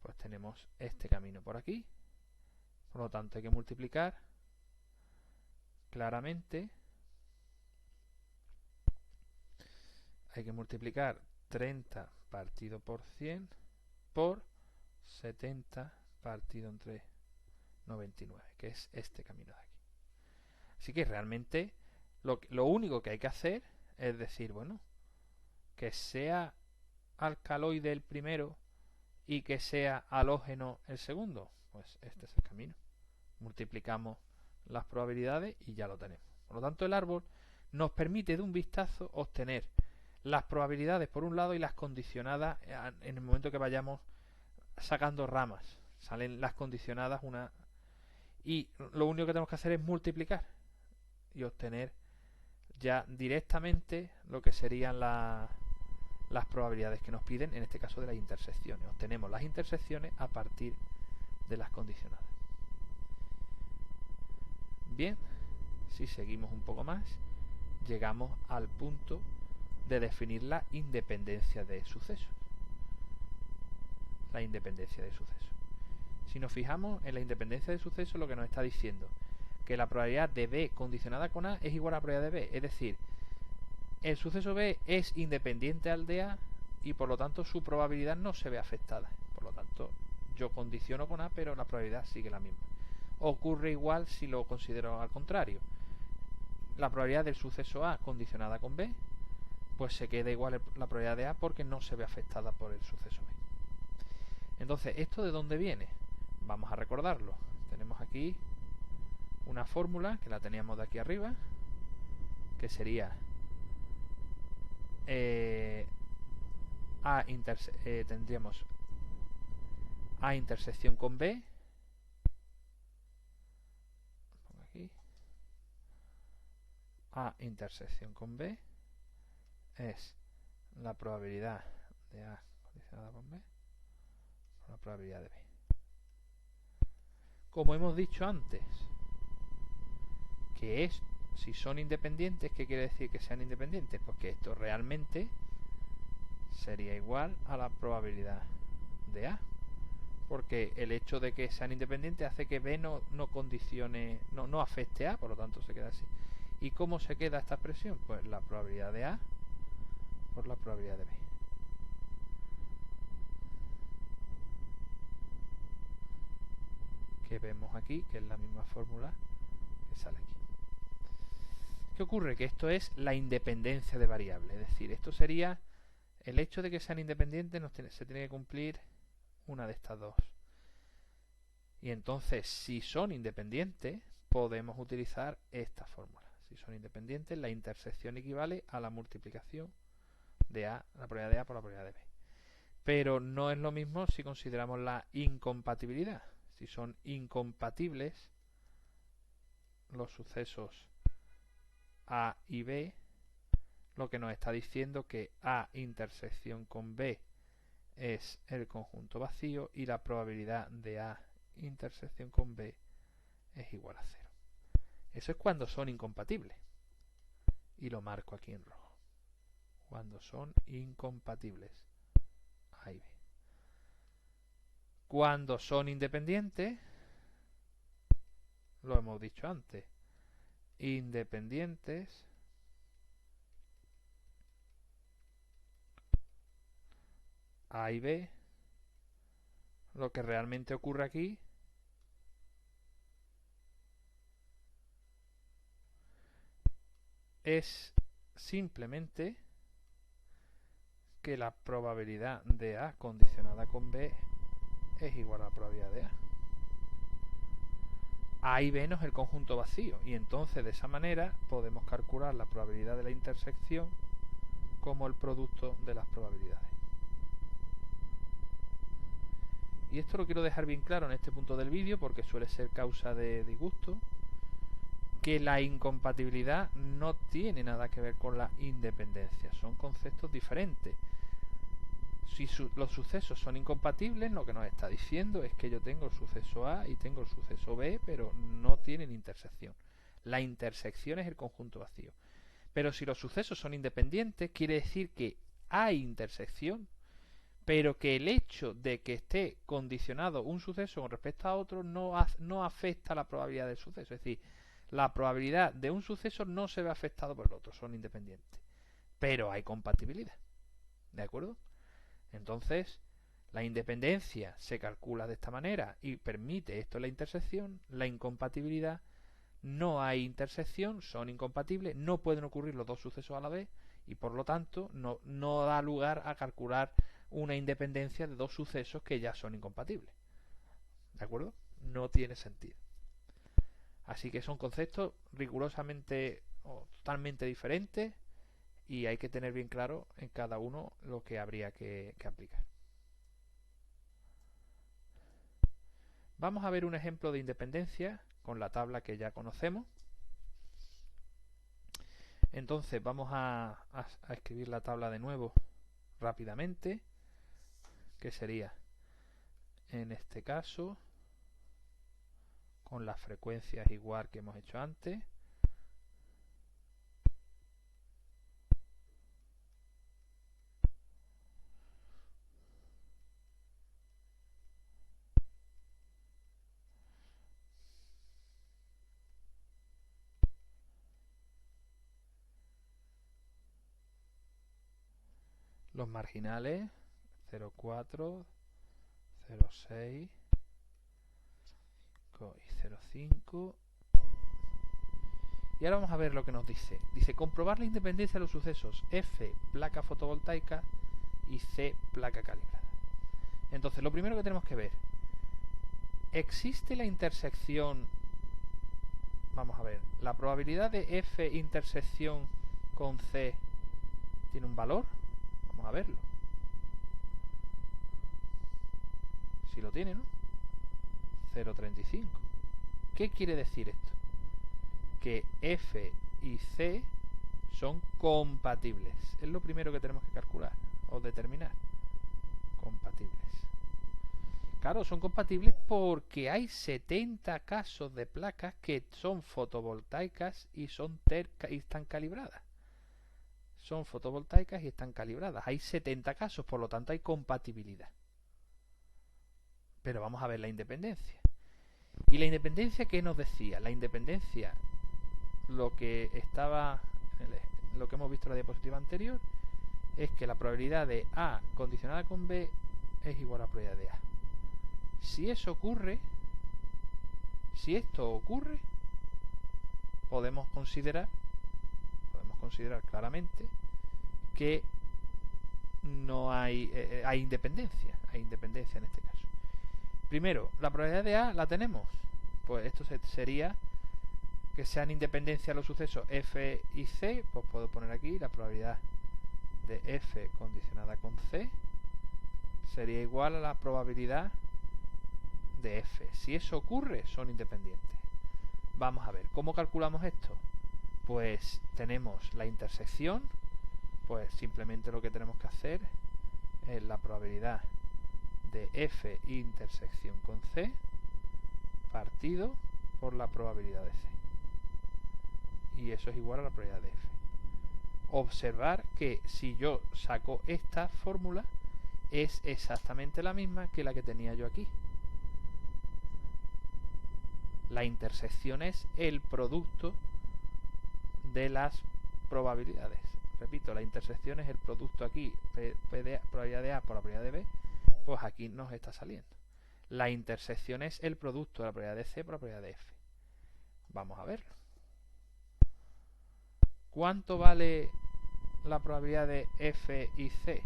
Pues tenemos este camino por aquí. Por lo tanto hay que multiplicar claramente hay que multiplicar 30 partido por 100 por 70 partido entre 99, que es este camino de aquí. Así que realmente lo único que hay que hacer es decir, bueno, que sea alcaloide el primero y que sea halógeno el segundo. Pues este es el camino. Multiplicamos las probabilidades y ya lo tenemos. Por lo tanto, el árbol nos permite de un vistazo obtener las probabilidades por un lado y las condicionadas en el momento que vayamos sacando ramas. Salen las condicionadas una y lo único que tenemos que hacer es multiplicar y obtener ya directamente lo que serían las probabilidades que nos piden, en este caso de las intersecciones. Obtenemos las intersecciones a partir de las condicionadas. Bien, si seguimos un poco más, llegamos al punto de definir la independencia de sucesos. La independencia de sucesos. Si nos fijamos en la independencia de sucesos, lo que nos está diciendo que la probabilidad de B condicionada con A es igual a la probabilidad de B. Es decir, el suceso B es independiente al de A y por lo tanto su probabilidad no se ve afectada. Por lo tanto, yo condiciono con A, pero la probabilidad sigue la misma. Ocurre igual si lo considero al contrario. La probabilidad del suceso A condicionada con B, pues se queda igual la probabilidad de A porque no se ve afectada por el suceso B. Entonces, ¿esto de dónde viene? Vamos a recordarlo. Tenemos aquí una fórmula que la teníamos de aquí arriba, que sería tendríamos A intersección con B, aquí, A intersección con B es la probabilidad de A condicionada con B por la probabilidad de B. Como hemos dicho antes, que es, si son independientes, ¿qué quiere decir que sean independientes? Pues que esto realmente sería igual a la probabilidad de A, porque el hecho de que sean independientes hace que B no condicione, no afecte a, por lo tanto se queda así. ¿Y cómo se queda esta expresión? Pues la probabilidad de A por la probabilidad de B. Que vemos aquí, que es la misma fórmula que sale aquí. ¿Qué ocurre? Que esto es la independencia de variables, es decir, esto sería el hecho de que sean independientes, se tiene que cumplir una de estas dos. Y entonces, si son independientes, podemos utilizar esta fórmula. Si son independientes, la intersección equivale a la multiplicación de A, la probabilidad de A por la probabilidad de B. Pero no es lo mismo si consideramos la incompatibilidad. Si son incompatibles los sucesos A y B, lo que nos está diciendo que A intersección con B es el conjunto vacío y la probabilidad de A intersección con B es igual a 0. Eso es cuando son incompatibles. Y lo marco aquí en rojo. Cuando son incompatibles A y B. Cuando son independientes, lo hemos dicho antes, independientes A y B, lo que realmente ocurre aquí es simplemente que la probabilidad de A condicionada con B es igual a la probabilidad de A. A y B no es el conjunto vacío y entonces de esa manera podemos calcular la probabilidad de la intersección como el producto de las probabilidades. Y esto lo quiero dejar bien claro en este punto del vídeo porque suele ser causa de disgusto, que la incompatibilidad no tiene nada que ver con la independencia, son conceptos diferentes. Si los sucesos son incompatibles, lo que nos está diciendo es que yo tengo el suceso A y tengo el suceso B, pero no tienen intersección. La intersección es el conjunto vacío. Pero si los sucesos son independientes, quiere decir que hay intersección, pero que el hecho de que esté condicionado un suceso con respecto a otro no afecta la probabilidad del suceso. Es decir, la probabilidad de un suceso no se ve afectado por el otro, son independientes. Pero hay compatibilidad. ¿De acuerdo? Entonces, la independencia se calcula de esta manera y permite esto la intersección. La incompatibilidad, no hay intersección, son incompatibles, no pueden ocurrir los dos sucesos a la vez y por lo tanto no da lugar a calcular una independencia de dos sucesos que ya son incompatibles. ¿De acuerdo? No tiene sentido. Así que son conceptos rigurosamente o totalmente diferentes y hay que tener bien claro en cada uno lo que habría que aplicar. Vamos a ver un ejemplo de independencia con la tabla que ya conocemos. Entonces vamos a escribir la tabla de nuevo rápidamente, que sería en este caso con las frecuencias igual que hemos hecho antes. Los marginales 0,4, 0,6 y 0,5. Y ahora vamos a ver lo que nos dice. Dice comprobar la independencia de los sucesos F, placa fotovoltaica, y C, placa calibrada. Entonces, lo primero que tenemos que ver, ¿existe la intersección? Vamos a ver, ¿la probabilidad de F intersección con C tiene un valor? Vamos a verlo. Si lo tiene, ¿no? 0,35. ¿Qué quiere decir esto? Que F y C son compatibles. Es lo primero que tenemos que calcular o determinar. Compatibles. Claro, son compatibles porque hay 70 casos de placas que son fotovoltaicas y están calibradas. Son fotovoltaicas y están calibradas. Hay 70 casos, por lo tanto hay compatibilidad. Pero vamos a ver la independencia. ¿Y la independencia qué nos decía? La independencia, lo que hemos visto en la diapositiva anterior, es que la probabilidad de A condicionada con B es igual a la probabilidad de A. Si esto ocurre, podemos considerar claramente que no hay independencia. Hay independencia en este caso. Primero, la probabilidad de A la tenemos. Pues esto sería que sean independencia los sucesos F y C. Pues puedo poner aquí la probabilidad de F condicionada con C sería igual a la probabilidad de F. Si eso ocurre, son independientes. Vamos a ver, ¿cómo calculamos esto? Pues tenemos la intersección, pues simplemente lo que tenemos que hacer es la probabilidad de F intersección con C partido por la probabilidad de C. Y eso es igual a la probabilidad de F. Observar que si yo saco esta fórmula es exactamente la misma que la que tenía yo aquí. La intersección es el producto de las probabilidades. Repito, la intersección es el producto aquí, probabilidad de A por la probabilidad de B, pues aquí nos está saliendo. La intersección es el producto de la probabilidad de C por la probabilidad de F. Vamos a verlo. ¿Cuánto vale la probabilidad de F y C?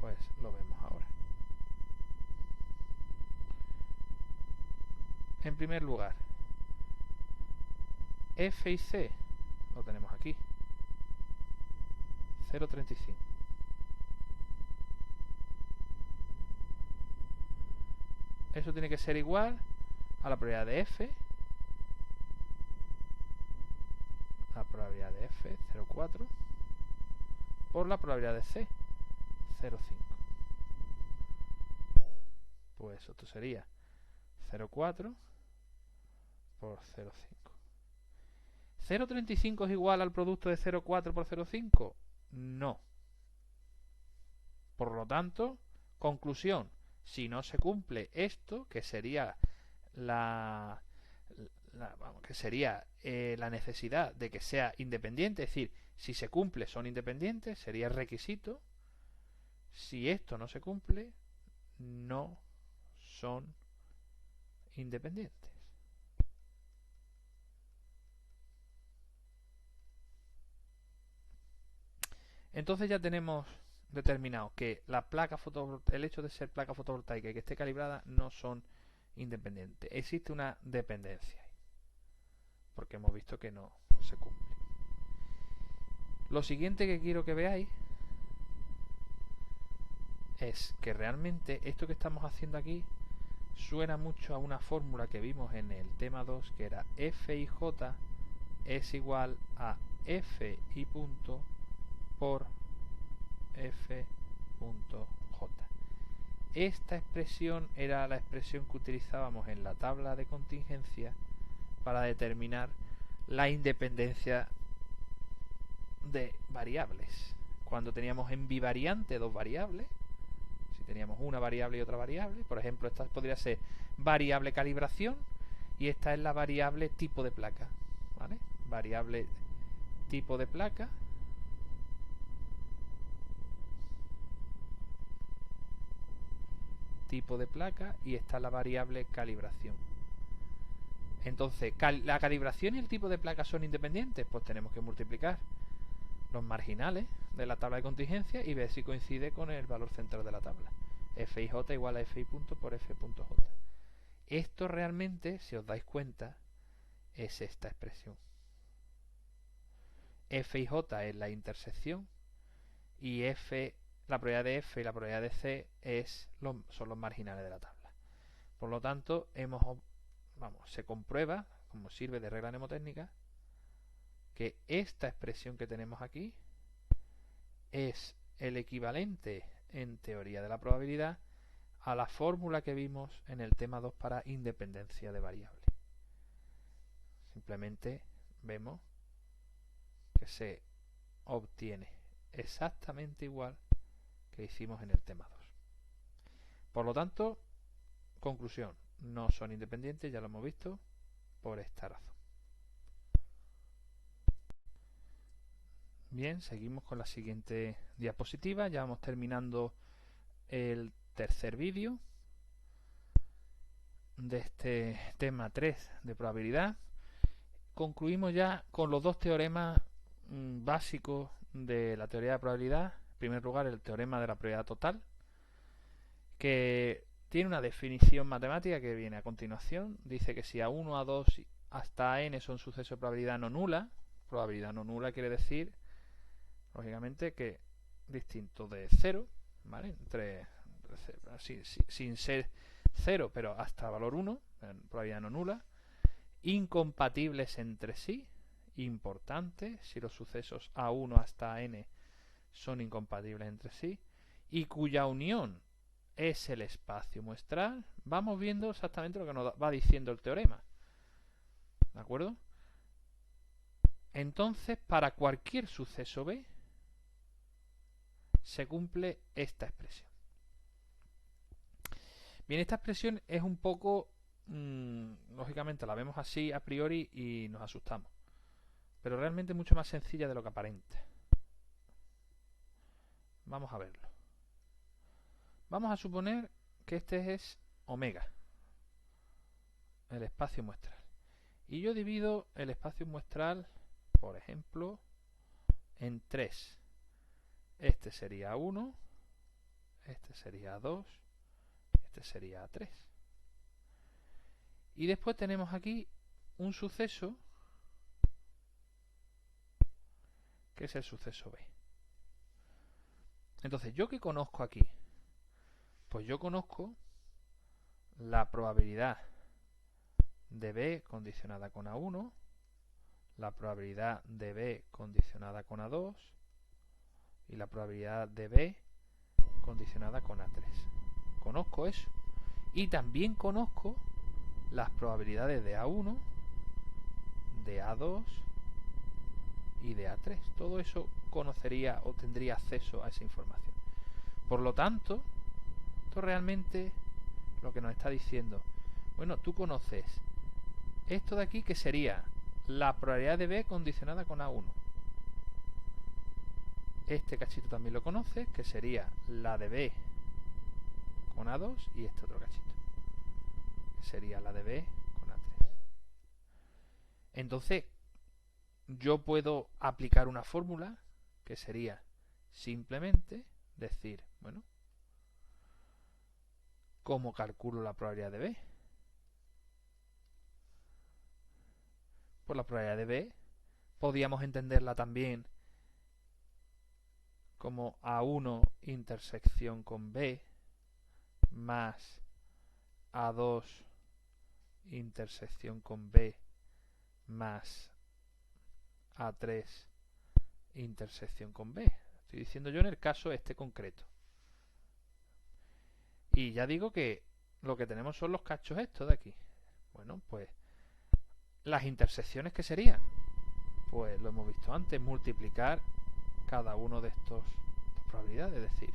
Pues lo vemos ahora. En primer lugar, F y C lo tenemos aquí. 0,35. Eso tiene que ser igual a la probabilidad de F, la probabilidad de F, 0,4, por la probabilidad de C, 0,5. Pues esto sería 0,4 por 0,5. ¿0,35 es igual al producto de 0,4 por 0,5? No. Por lo tanto, conclusión, si no se cumple esto, que sería la que sería la necesidad de que sea independiente, es decir, si se cumple son independientes, sería el requisito. Si esto no se cumple, no son independientes. Entonces ya tenemos determinado que el hecho de ser placa fotovoltaica y que esté calibrada no son independientes. Existe una dependencia ahí, porque hemos visto que no se cumple. Lo siguiente que quiero que veáis es que realmente esto que estamos haciendo aquí suena mucho a una fórmula que vimos en el tema 2, que era FIJ es igual a FI punto por F.J. Esta expresión era la expresión que utilizábamos en la tabla de contingencia para determinar la independencia de variables. Cuando teníamos en bivariante dos variables, si teníamos una variable y otra variable, por ejemplo, esta podría ser variable calibración y esta es la variable tipo de placa, ¿vale? Variable tipo de placa y esta es la variable calibración. Entonces, ¿la calibración y el tipo de placa son independientes? Pues tenemos que multiplicar los marginales de la tabla de contingencia y ver si coincide con el valor central de la tabla. FIJ igual a FI punto por F.J. Esto realmente, si os dais cuenta, es esta expresión. FIJ es la intersección y la probabilidad de F y la probabilidad de C son los marginales de la tabla. Por lo tanto, se comprueba, como sirve de regla mnemotécnica, que esta expresión que tenemos aquí es el equivalente en teoría de la probabilidad a la fórmula que vimos en el tema 2 para independencia de variable. Simplemente vemos que se obtiene exactamente igual que hicimos en el tema 2. Por lo tanto, conclusión, no son independientes, ya lo hemos visto, por esta razón. Bien, seguimos con la siguiente diapositiva, ya vamos terminando el tercer vídeo de este tema 3 de probabilidad. Concluimos ya con los dos teoremas básicos de la teoría de probabilidad. En primer lugar, el teorema de la probabilidad total, que tiene una definición matemática que viene a continuación. Dice que si A1, A2 hasta n son sucesos de probabilidad no nula, quiere decir, lógicamente, que distinto de 0, ¿vale? Sin ser 0, pero hasta valor 1, probabilidad no nula, incompatibles entre sí, importante, si los sucesos A1 hasta n son incompatibles entre sí, y cuya unión es el espacio muestral. Vamos viendo exactamente lo que nos va diciendo el teorema, ¿de acuerdo? Entonces, para cualquier suceso B se cumple esta expresión. Bien, esta expresión es un poco, lógicamente la vemos así a priori y nos asustamos, pero realmente es mucho más sencilla de lo que aparenta. Vamos a verlo. Vamos a suponer que este es omega, el espacio muestral. Y yo divido el espacio muestral, por ejemplo, en 3. Este sería 1, este sería 2, este sería 3. Y después tenemos aquí un suceso, que es el suceso B. Entonces, ¿yo qué conozco aquí? Pues yo conozco la probabilidad de B condicionada con A1, la probabilidad de B condicionada con A2 y la probabilidad de B condicionada con A3. Conozco eso. Y también conozco las probabilidades de A1, de A2 y de A3. Todo eso conocería o tendría acceso a esa información. Por lo tanto, esto realmente lo que nos está diciendo, bueno, tú conoces esto de aquí que sería la probabilidad de B condicionada con A1. Este cachito también lo conoces, que sería la de B con A2 y este otro cachito, que sería la de B con A3. Entonces, yo puedo aplicar una fórmula que sería simplemente decir, bueno, ¿cómo calculo la probabilidad de B? Pues la probabilidad de B podríamos entenderla también como A1 intersección con B más A2 intersección con B más A3 intersección con B. Estoy diciendo yo en el caso este concreto. Y ya digo que lo que tenemos son los cachos estos de aquí. Bueno, pues las intersecciones que serían, pues lo hemos visto antes, multiplicar cada uno de estas probabilidades, es decir,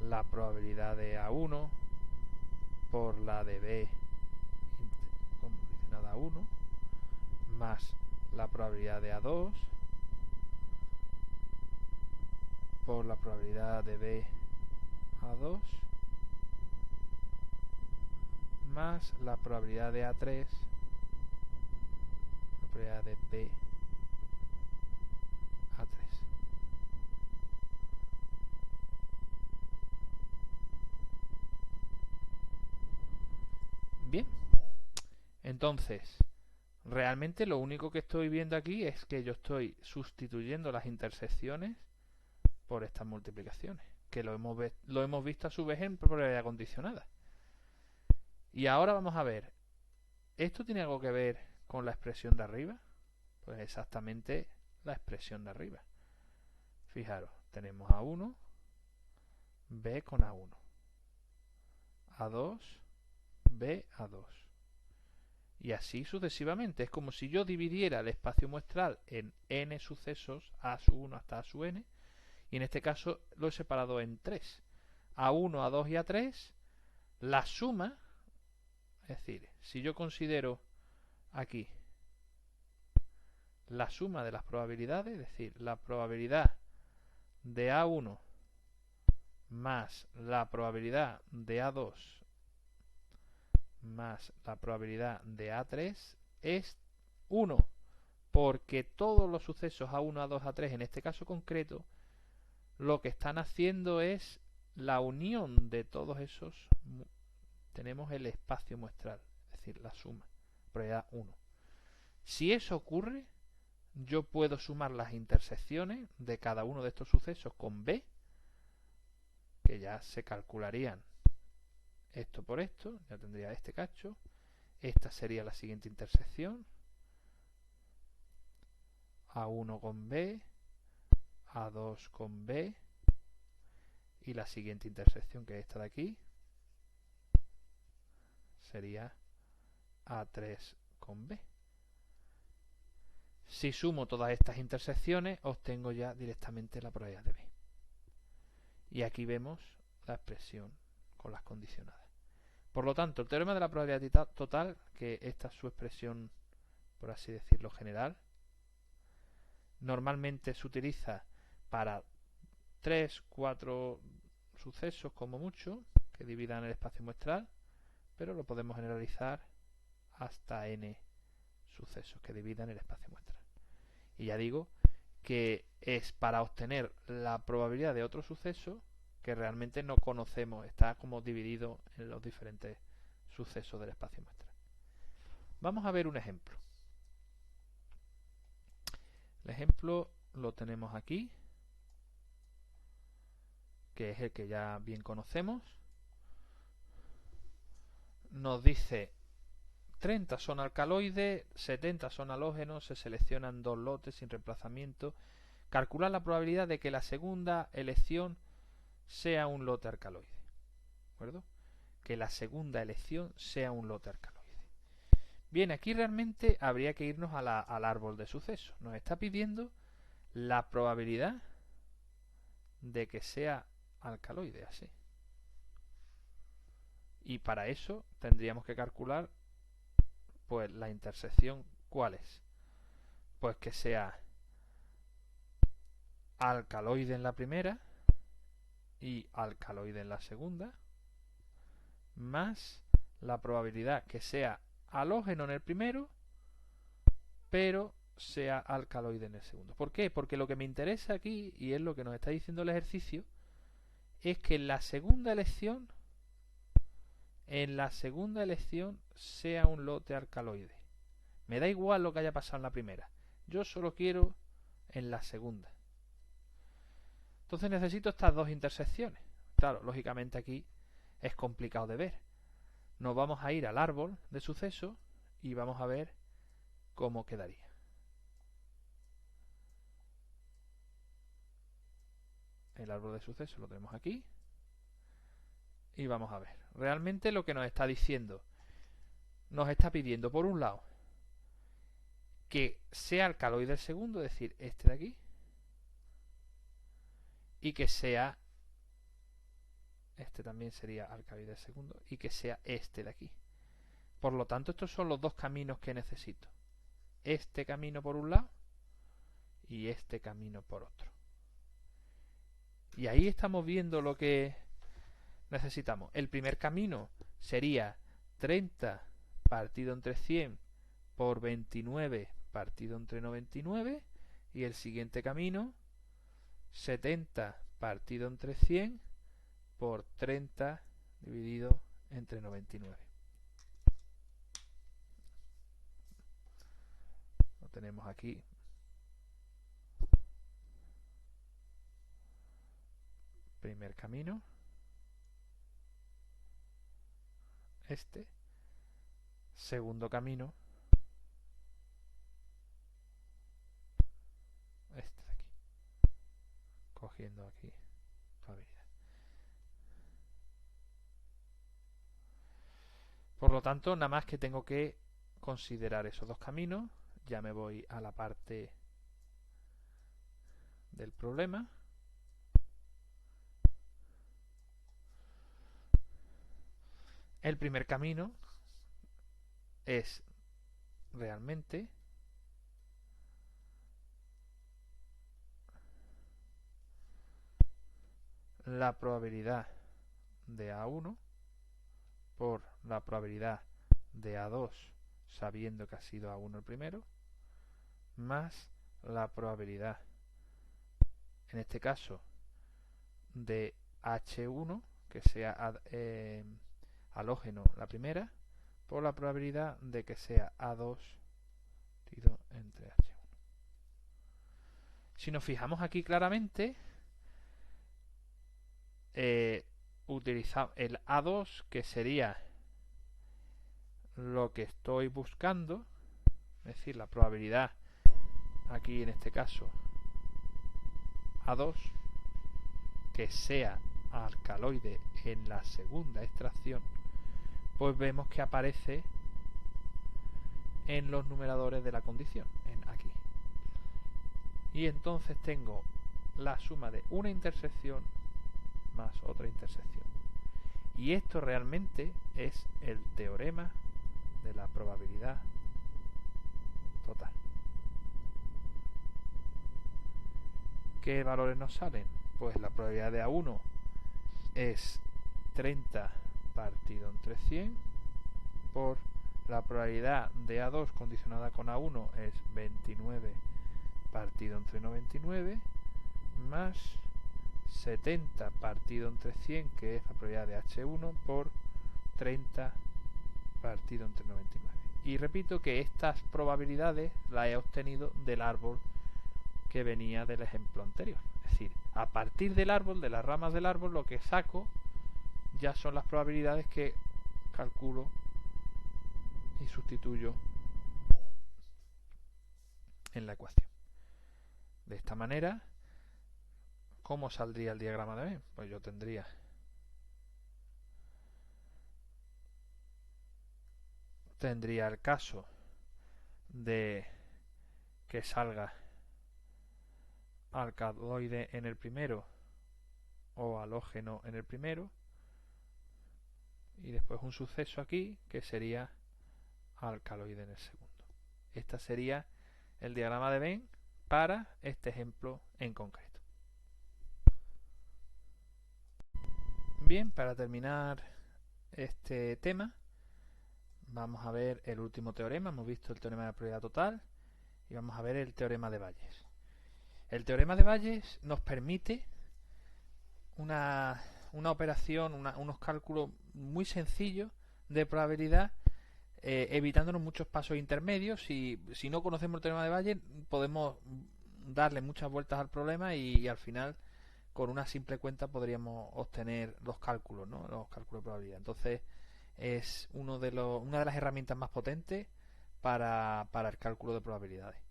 la probabilidad de A1 por la de B condicionada a 1 más la probabilidad de A2 por la probabilidad de B A2 más la probabilidad de A3 probabilidad de B A3. Bien, entonces realmente lo único que estoy viendo aquí es que yo estoy sustituyendo las intersecciones por estas multiplicaciones, que lo hemos visto a su vez en probabilidad condicionada. Y ahora vamos a ver, ¿esto tiene algo que ver con la expresión de arriba? Pues exactamente la expresión de arriba. Fijaros, tenemos A1, B con A1, A2, B, A2. Y así sucesivamente. Es como si yo dividiera el espacio muestral en n sucesos, A sub 1 hasta A sub n, y en este caso lo he separado en 3. A1, A2 y A3, la suma, es decir, si yo considero aquí la suma de las probabilidades, es decir, la probabilidad de A1 más la probabilidad de A2 más la probabilidad de A3 es 1, porque todos los sucesos A1, A2, A3 en este caso concreto lo que están haciendo es la unión de todos esos. Tenemos el espacio muestral, es decir, la suma, probabilidad 1. Si eso ocurre, yo puedo sumar las intersecciones de cada uno de estos sucesos con B, que ya se calcularían esto por esto, ya tendría este cacho. Esta sería la siguiente intersección, A1 con B, A2 con B, y la siguiente intersección, que es esta de aquí, sería A3 con B. Si sumo todas estas intersecciones, obtengo ya directamente la probabilidad de B. Y aquí vemos la expresión con las condicionadas. Por lo tanto, el teorema de la probabilidad total, que esta es su expresión, por así decirlo, general, normalmente se utiliza para 3, 4 sucesos como mucho, que dividan el espacio muestral, pero lo podemos generalizar hasta n sucesos que dividan el espacio muestral. Y ya digo que es para obtener la probabilidad de otro suceso que realmente no conocemos, está como dividido en los diferentes sucesos del espacio muestral. Vamos a ver un ejemplo. El ejemplo lo tenemos aquí, que es el que ya bien conocemos. Nos dice 30 son alcaloides, 70 son halógenos, se seleccionan 2 lotes sin reemplazamiento. Calcular la probabilidad de que la segunda elección sea un lote alcaloide. ¿De acuerdo? Que la segunda elección sea un lote alcaloide. Bien, aquí realmente habría que irnos al árbol de sucesos. Nos está pidiendo la probabilidad de que sea alcaloide, así. Y para eso tendríamos que calcular pues la intersección, ¿cuál es? Pues que sea alcaloide en la primera y alcaloide en la segunda, más la probabilidad que sea halógeno en el primero, pero sea alcaloide en el segundo. ¿Por qué? Porque lo que me interesa aquí, y es lo que nos está diciendo el ejercicio, es que en la segunda elección sea un lote alcaloide. Me da igual lo que haya pasado en la primera. Yo solo quiero en la segunda. Entonces necesito estas dos intersecciones. Claro, lógicamente aquí es complicado de ver. Nos vamos a ir al árbol de sucesos y vamos a ver cómo quedaría. El árbol de sucesos lo tenemos aquí. Y vamos a ver. Realmente lo que nos está diciendo, nos está pidiendo por un lado que sea alcaloide el segundo, es decir, este de aquí, y que sea, este también sería alcaloide el segundo, y que sea este de aquí. Por lo tanto, estos son los dos caminos que necesito. Este camino por un lado y este camino por otro. Y ahí estamos viendo lo que necesitamos. El primer camino sería 30 partido entre 100 por 29 partido entre 99. Y el siguiente camino, 70 partido entre 100 por 30 dividido entre 99. Lo tenemos aquí. Primer camino. Este. Segundo camino. Este de aquí. Cogiendo aquí probabilidad. Por lo tanto, nada más que tengo que considerar esos dos caminos. Ya me voy a la parte del problema. El primer camino es realmente la probabilidad de A1 por la probabilidad de A2 sabiendo que ha sido A1 el primero, más la probabilidad, en este caso, de H1, que sea halógeno la primera, por la probabilidad de que sea A2 dividido entre H1. Si nos fijamos aquí claramente, utilizamos el A2, que sería lo que estoy buscando, es decir, la probabilidad aquí en este caso A2, que sea alcaloide en la segunda extracción, pues vemos que aparece en los numeradores de la condición, en aquí. Y entonces tengo la suma de una intersección más otra intersección. Y esto realmente es el teorema de la probabilidad total. ¿Qué valores nos salen? Pues la probabilidad de A1 es 30 partido entre 100 por la probabilidad de A2 condicionada con A1 es 29 partido entre 99 más 70 partido entre 100, que es la probabilidad de H1 por 30 partido entre 99. Y repito que estas probabilidades las he obtenido del árbol que venía del ejemplo anterior. Es decir, a partir del árbol, de las ramas del árbol, lo que saco ya son las probabilidades que calculo y sustituyo en la ecuación. De esta manera, ¿cómo saldría el diagrama de Venn? Pues yo tendría el caso de que salga alcaloide en el primero o halógeno en el primero, y después un suceso aquí que sería alcaloide en el segundo. Este sería el diagrama de Venn para este ejemplo en concreto. Bien, para terminar este tema, vamos a ver el último teorema. Hemos visto el teorema de la probabilidad total y vamos a ver el teorema de Bayes. El teorema de Bayes nos permite una operación, unos cálculos muy sencillos de probabilidad, evitándonos muchos pasos intermedios. Si no conocemos el teorema de Bayes, podemos darle muchas vueltas al problema y al final, con una simple cuenta, podríamos obtener los cálculos, ¿no? Los cálculos de probabilidad. Entonces, es una de las herramientas más potentes para el cálculo de probabilidades.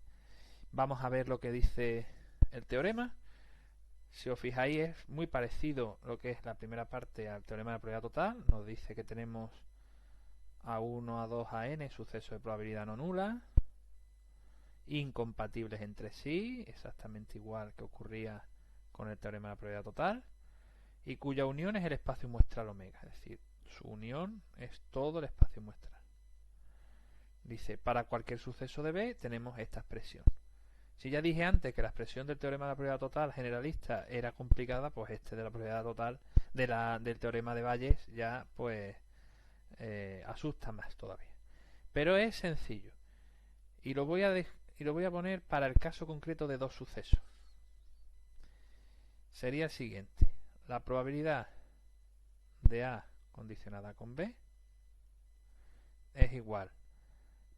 Vamos a ver lo que dice el teorema. Si os fijáis, es muy parecido lo que es la primera parte al teorema de la probabilidad total. Nos dice que tenemos A1, A2, AN, sucesos de probabilidad no nula, incompatibles entre sí, exactamente igual que ocurría con el teorema de la probabilidad total, y cuya unión es el espacio muestral omega, es decir, su unión es todo el espacio muestral. Dice, para cualquier suceso de B tenemos esta expresión. Si ya dije antes que la expresión del teorema de la probabilidad total generalista era complicada, pues este de la probabilidad total del teorema de Bayes ya pues asusta más todavía. Pero es sencillo. Y lo voy a poner para el caso concreto de dos sucesos. Sería el siguiente. La probabilidad de A condicionada con B es igual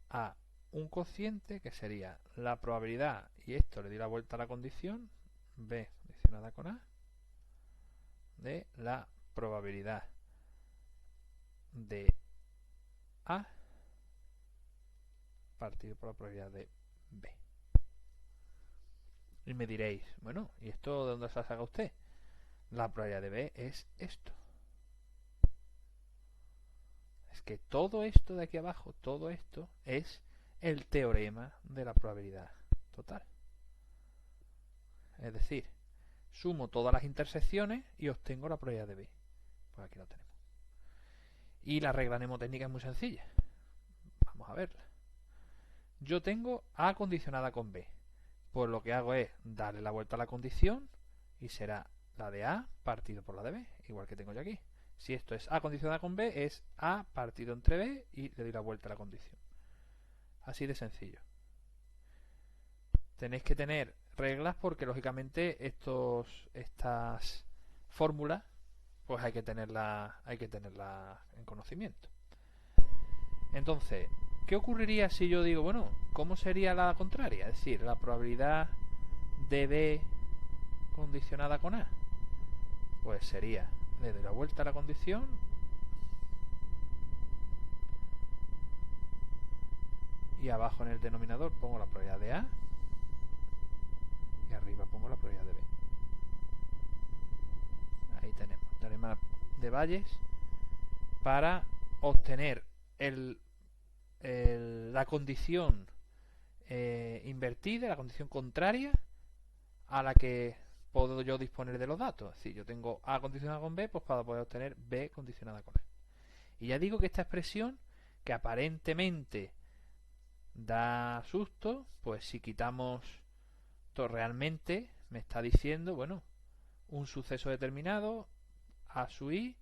a un cociente que sería la probabilidad, y esto le di la vuelta a la condición, B condicionada con A, de la probabilidad de A partido por la probabilidad de B. Y me diréis, bueno, ¿y esto de dónde se saca usted? La probabilidad de B es esto. Es que todo esto de aquí abajo, todo esto es el teorema de la probabilidad total. Es decir, sumo todas las intersecciones y obtengo la probabilidad de B. Pues aquí lo tenemos. Y la regla mnemotécnica es muy sencilla. Vamos a verla. Yo tengo A condicionada con B. Pues lo que hago es darle la vuelta a la condición y será la de A partido por la de B, igual que tengo yo aquí. Si esto es A condicionada con B, es A partido entre B y le doy la vuelta a la condición. Así de sencillo. Tenéis que tener reglas porque lógicamente estas fórmulas pues hay que tenerlas en conocimiento. Entonces, ¿qué ocurriría si yo digo, bueno, ¿cómo sería la contraria? Es decir, la probabilidad de B condicionada con A. Pues sería, le doy la vuelta a la condición y abajo en el denominador pongo la probabilidad de A y arriba pongo la probabilidad de B. Ahí tenemos el teorema de Bayes para obtener la condición invertida, la condición contraria a la que puedo yo disponer de los datos. Si yo tengo A condicionada con B, pues para poder obtener B condicionada con A. Y ya digo que esta expresión, que aparentemente da susto, pues si quitamos todo, realmente me está diciendo, bueno, un suceso determinado, A sub I,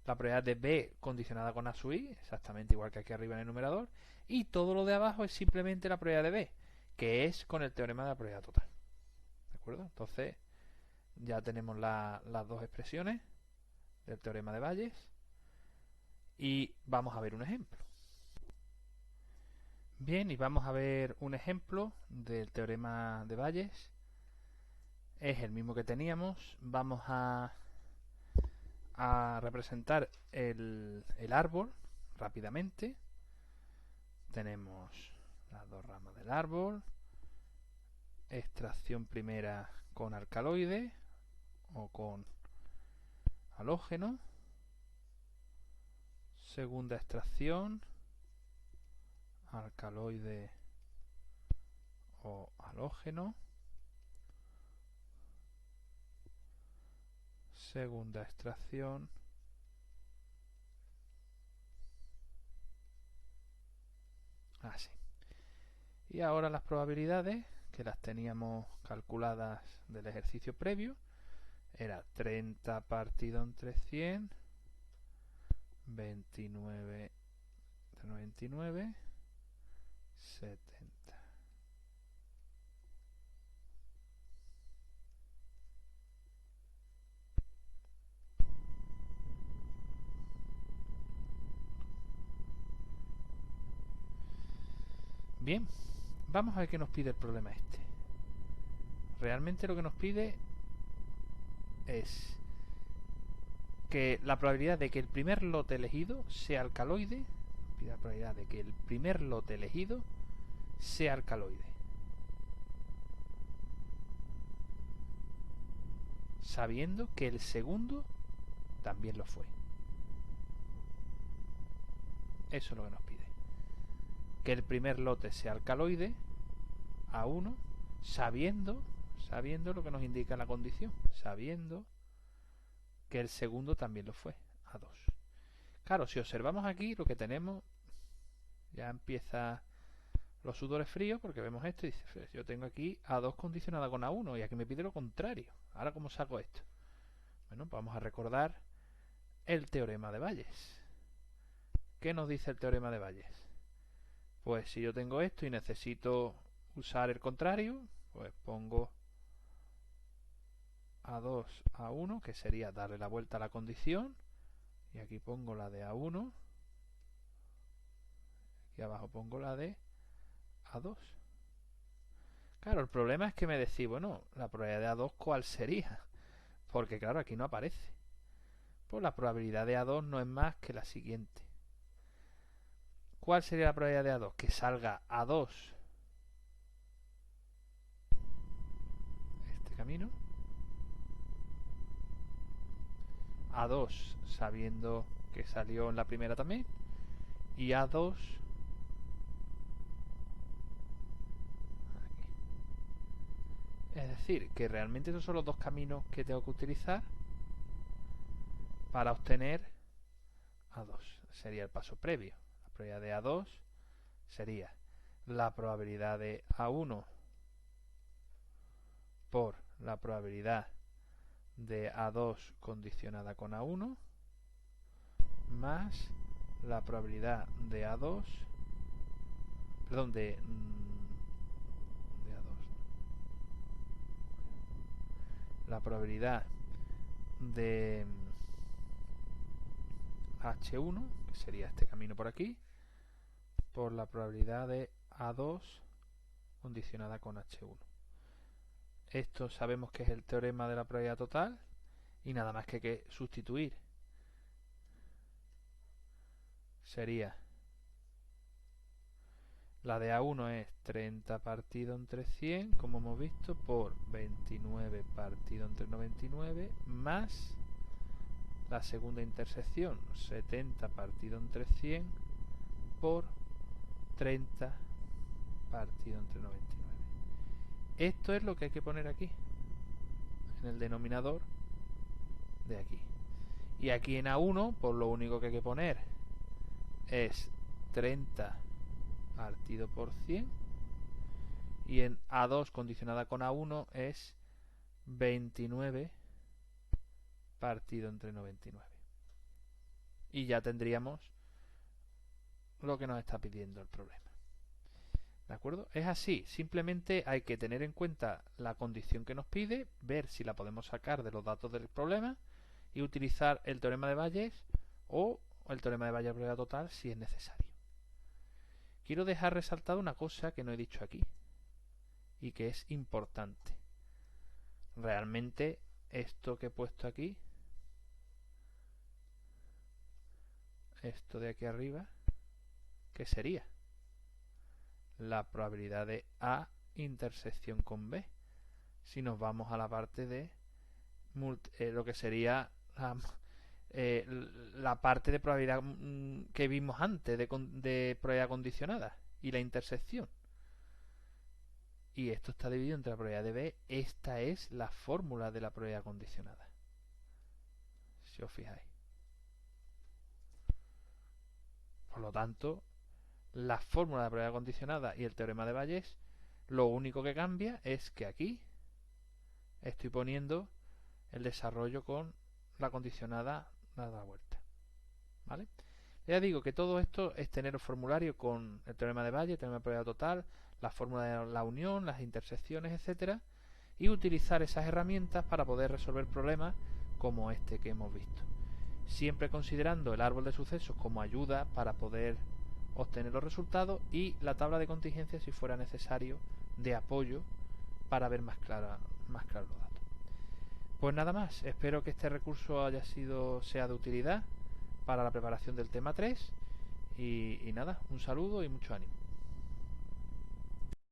la probabilidad de B condicionada con A sub I, exactamente igual que aquí arriba en el numerador, y todo lo de abajo es simplemente la probabilidad de B, que es con el teorema de la probabilidad total. ¿De acuerdo? Entonces, ya tenemos las dos expresiones del teorema de Bayes y vamos a ver un ejemplo. Bien, y vamos a ver un ejemplo del teorema de Bayes. Es el mismo que teníamos. Vamos a representar el árbol rápidamente. Tenemos las dos ramas del árbol. Extracción primera con alcaloide o con halógeno. Segunda extracción, alcaloide o halógeno. Segunda extracción, Así. Y ahora las probabilidades, que las teníamos calculadas del ejercicio previo, era 30 partido entre 100, 29 entre 99, 70. Bien, vamos a ver qué nos pide el problema este. Realmente lo que nos pide es que la probabilidad de que el primer lote elegido sea alcaloide, pide la probabilidad de que el primer lote elegido sea alcaloide, sabiendo que el segundo también lo fue. Eso es lo que nos pide. Que el primer lote sea alcaloide, A1, sabiendo lo que nos indica la condición, sabiendo que el segundo también lo fue, A2. Claro, si observamos aquí, lo que tenemos, ya empieza los sudores fríos, porque vemos esto y dice, yo tengo aquí A2 condicionada con A1 y aquí me pide lo contrario. Ahora, ¿cómo saco esto? Bueno, pues vamos a recordar el teorema de Bayes. ¿Qué nos dice el teorema de Bayes? Pues si yo tengo esto y necesito usar el contrario, pues pongo A2, A1, que sería darle la vuelta a la condición, y aquí pongo la de A1, y abajo pongo la de A2. Claro, el problema es que me decís, bueno, la probabilidad de A2, ¿cuál sería? Porque claro, aquí no aparece. Pues la probabilidad de A2 no es más que la siguiente. ¿Cuál sería la probabilidad de A2? Que salga A2 este camino, A2 sabiendo que salió en la primera también, y A2 aquí. Es decir, que realmente esos son los dos caminos que tengo que utilizar para obtener A2. Sería el paso previo. La probabilidad de A2 sería la probabilidad de A1 por la probabilidad de A2 condicionada con A1 más la probabilidad de A2, perdón, de A2, la probabilidad de H1, que sería este camino por aquí, por la probabilidad de A2 condicionada con H1. Esto sabemos que es el teorema de la probabilidad total y nada más que hay que sustituir. Sería la de A1 es 30 partido entre 100, como hemos visto, por 29 partido entre 99, más la segunda intersección, 70 partido entre 100, por 30 partido entre 99. Esto es lo que hay que poner aquí, en el denominador de aquí. Y aquí en A1, pues lo único que hay que poner es 30 partido por 100, y en A2 condicionada con A1 es 29 partido entre 99. Y ya tendríamos lo que nos está pidiendo el problema. ¿De acuerdo? Es así, simplemente hay que tener en cuenta la condición que nos pide, ver si la podemos sacar de los datos del problema y utilizar el teorema de Bayes o el teorema de Bayes de probabilidad total si es necesario. Quiero dejar resaltado una cosa que no he dicho aquí y que es importante. Realmente esto que he puesto aquí, esto de aquí arriba, ¿qué sería? La probabilidad de A intersección con B. Si nos vamos a la parte de lo que sería la parte de probabilidad que vimos antes de probabilidad condicionada y la intersección. Y esto está dividido entre la probabilidad de B. Esta es la fórmula de la probabilidad condicionada, si os fijáis. Por lo tanto, la fórmula de probabilidad condicionada y el teorema de Bayes. Lo único que cambia es que aquí estoy poniendo el desarrollo con la condicionada dada la vuelta, ¿vale? Ya digo que todo esto es tener un formulario con el teorema de Bayes, el teorema de probabilidad total, la fórmula de la unión, las intersecciones, etcétera, y utilizar esas herramientas para poder resolver problemas como este que hemos visto, siempre considerando el árbol de sucesos como ayuda para poder obtener los resultados y la tabla de contingencia si fuera necesario de apoyo para ver más claros los datos. Pues nada más, espero que este recurso sea de utilidad para la preparación del tema 3 y nada, un saludo y mucho ánimo.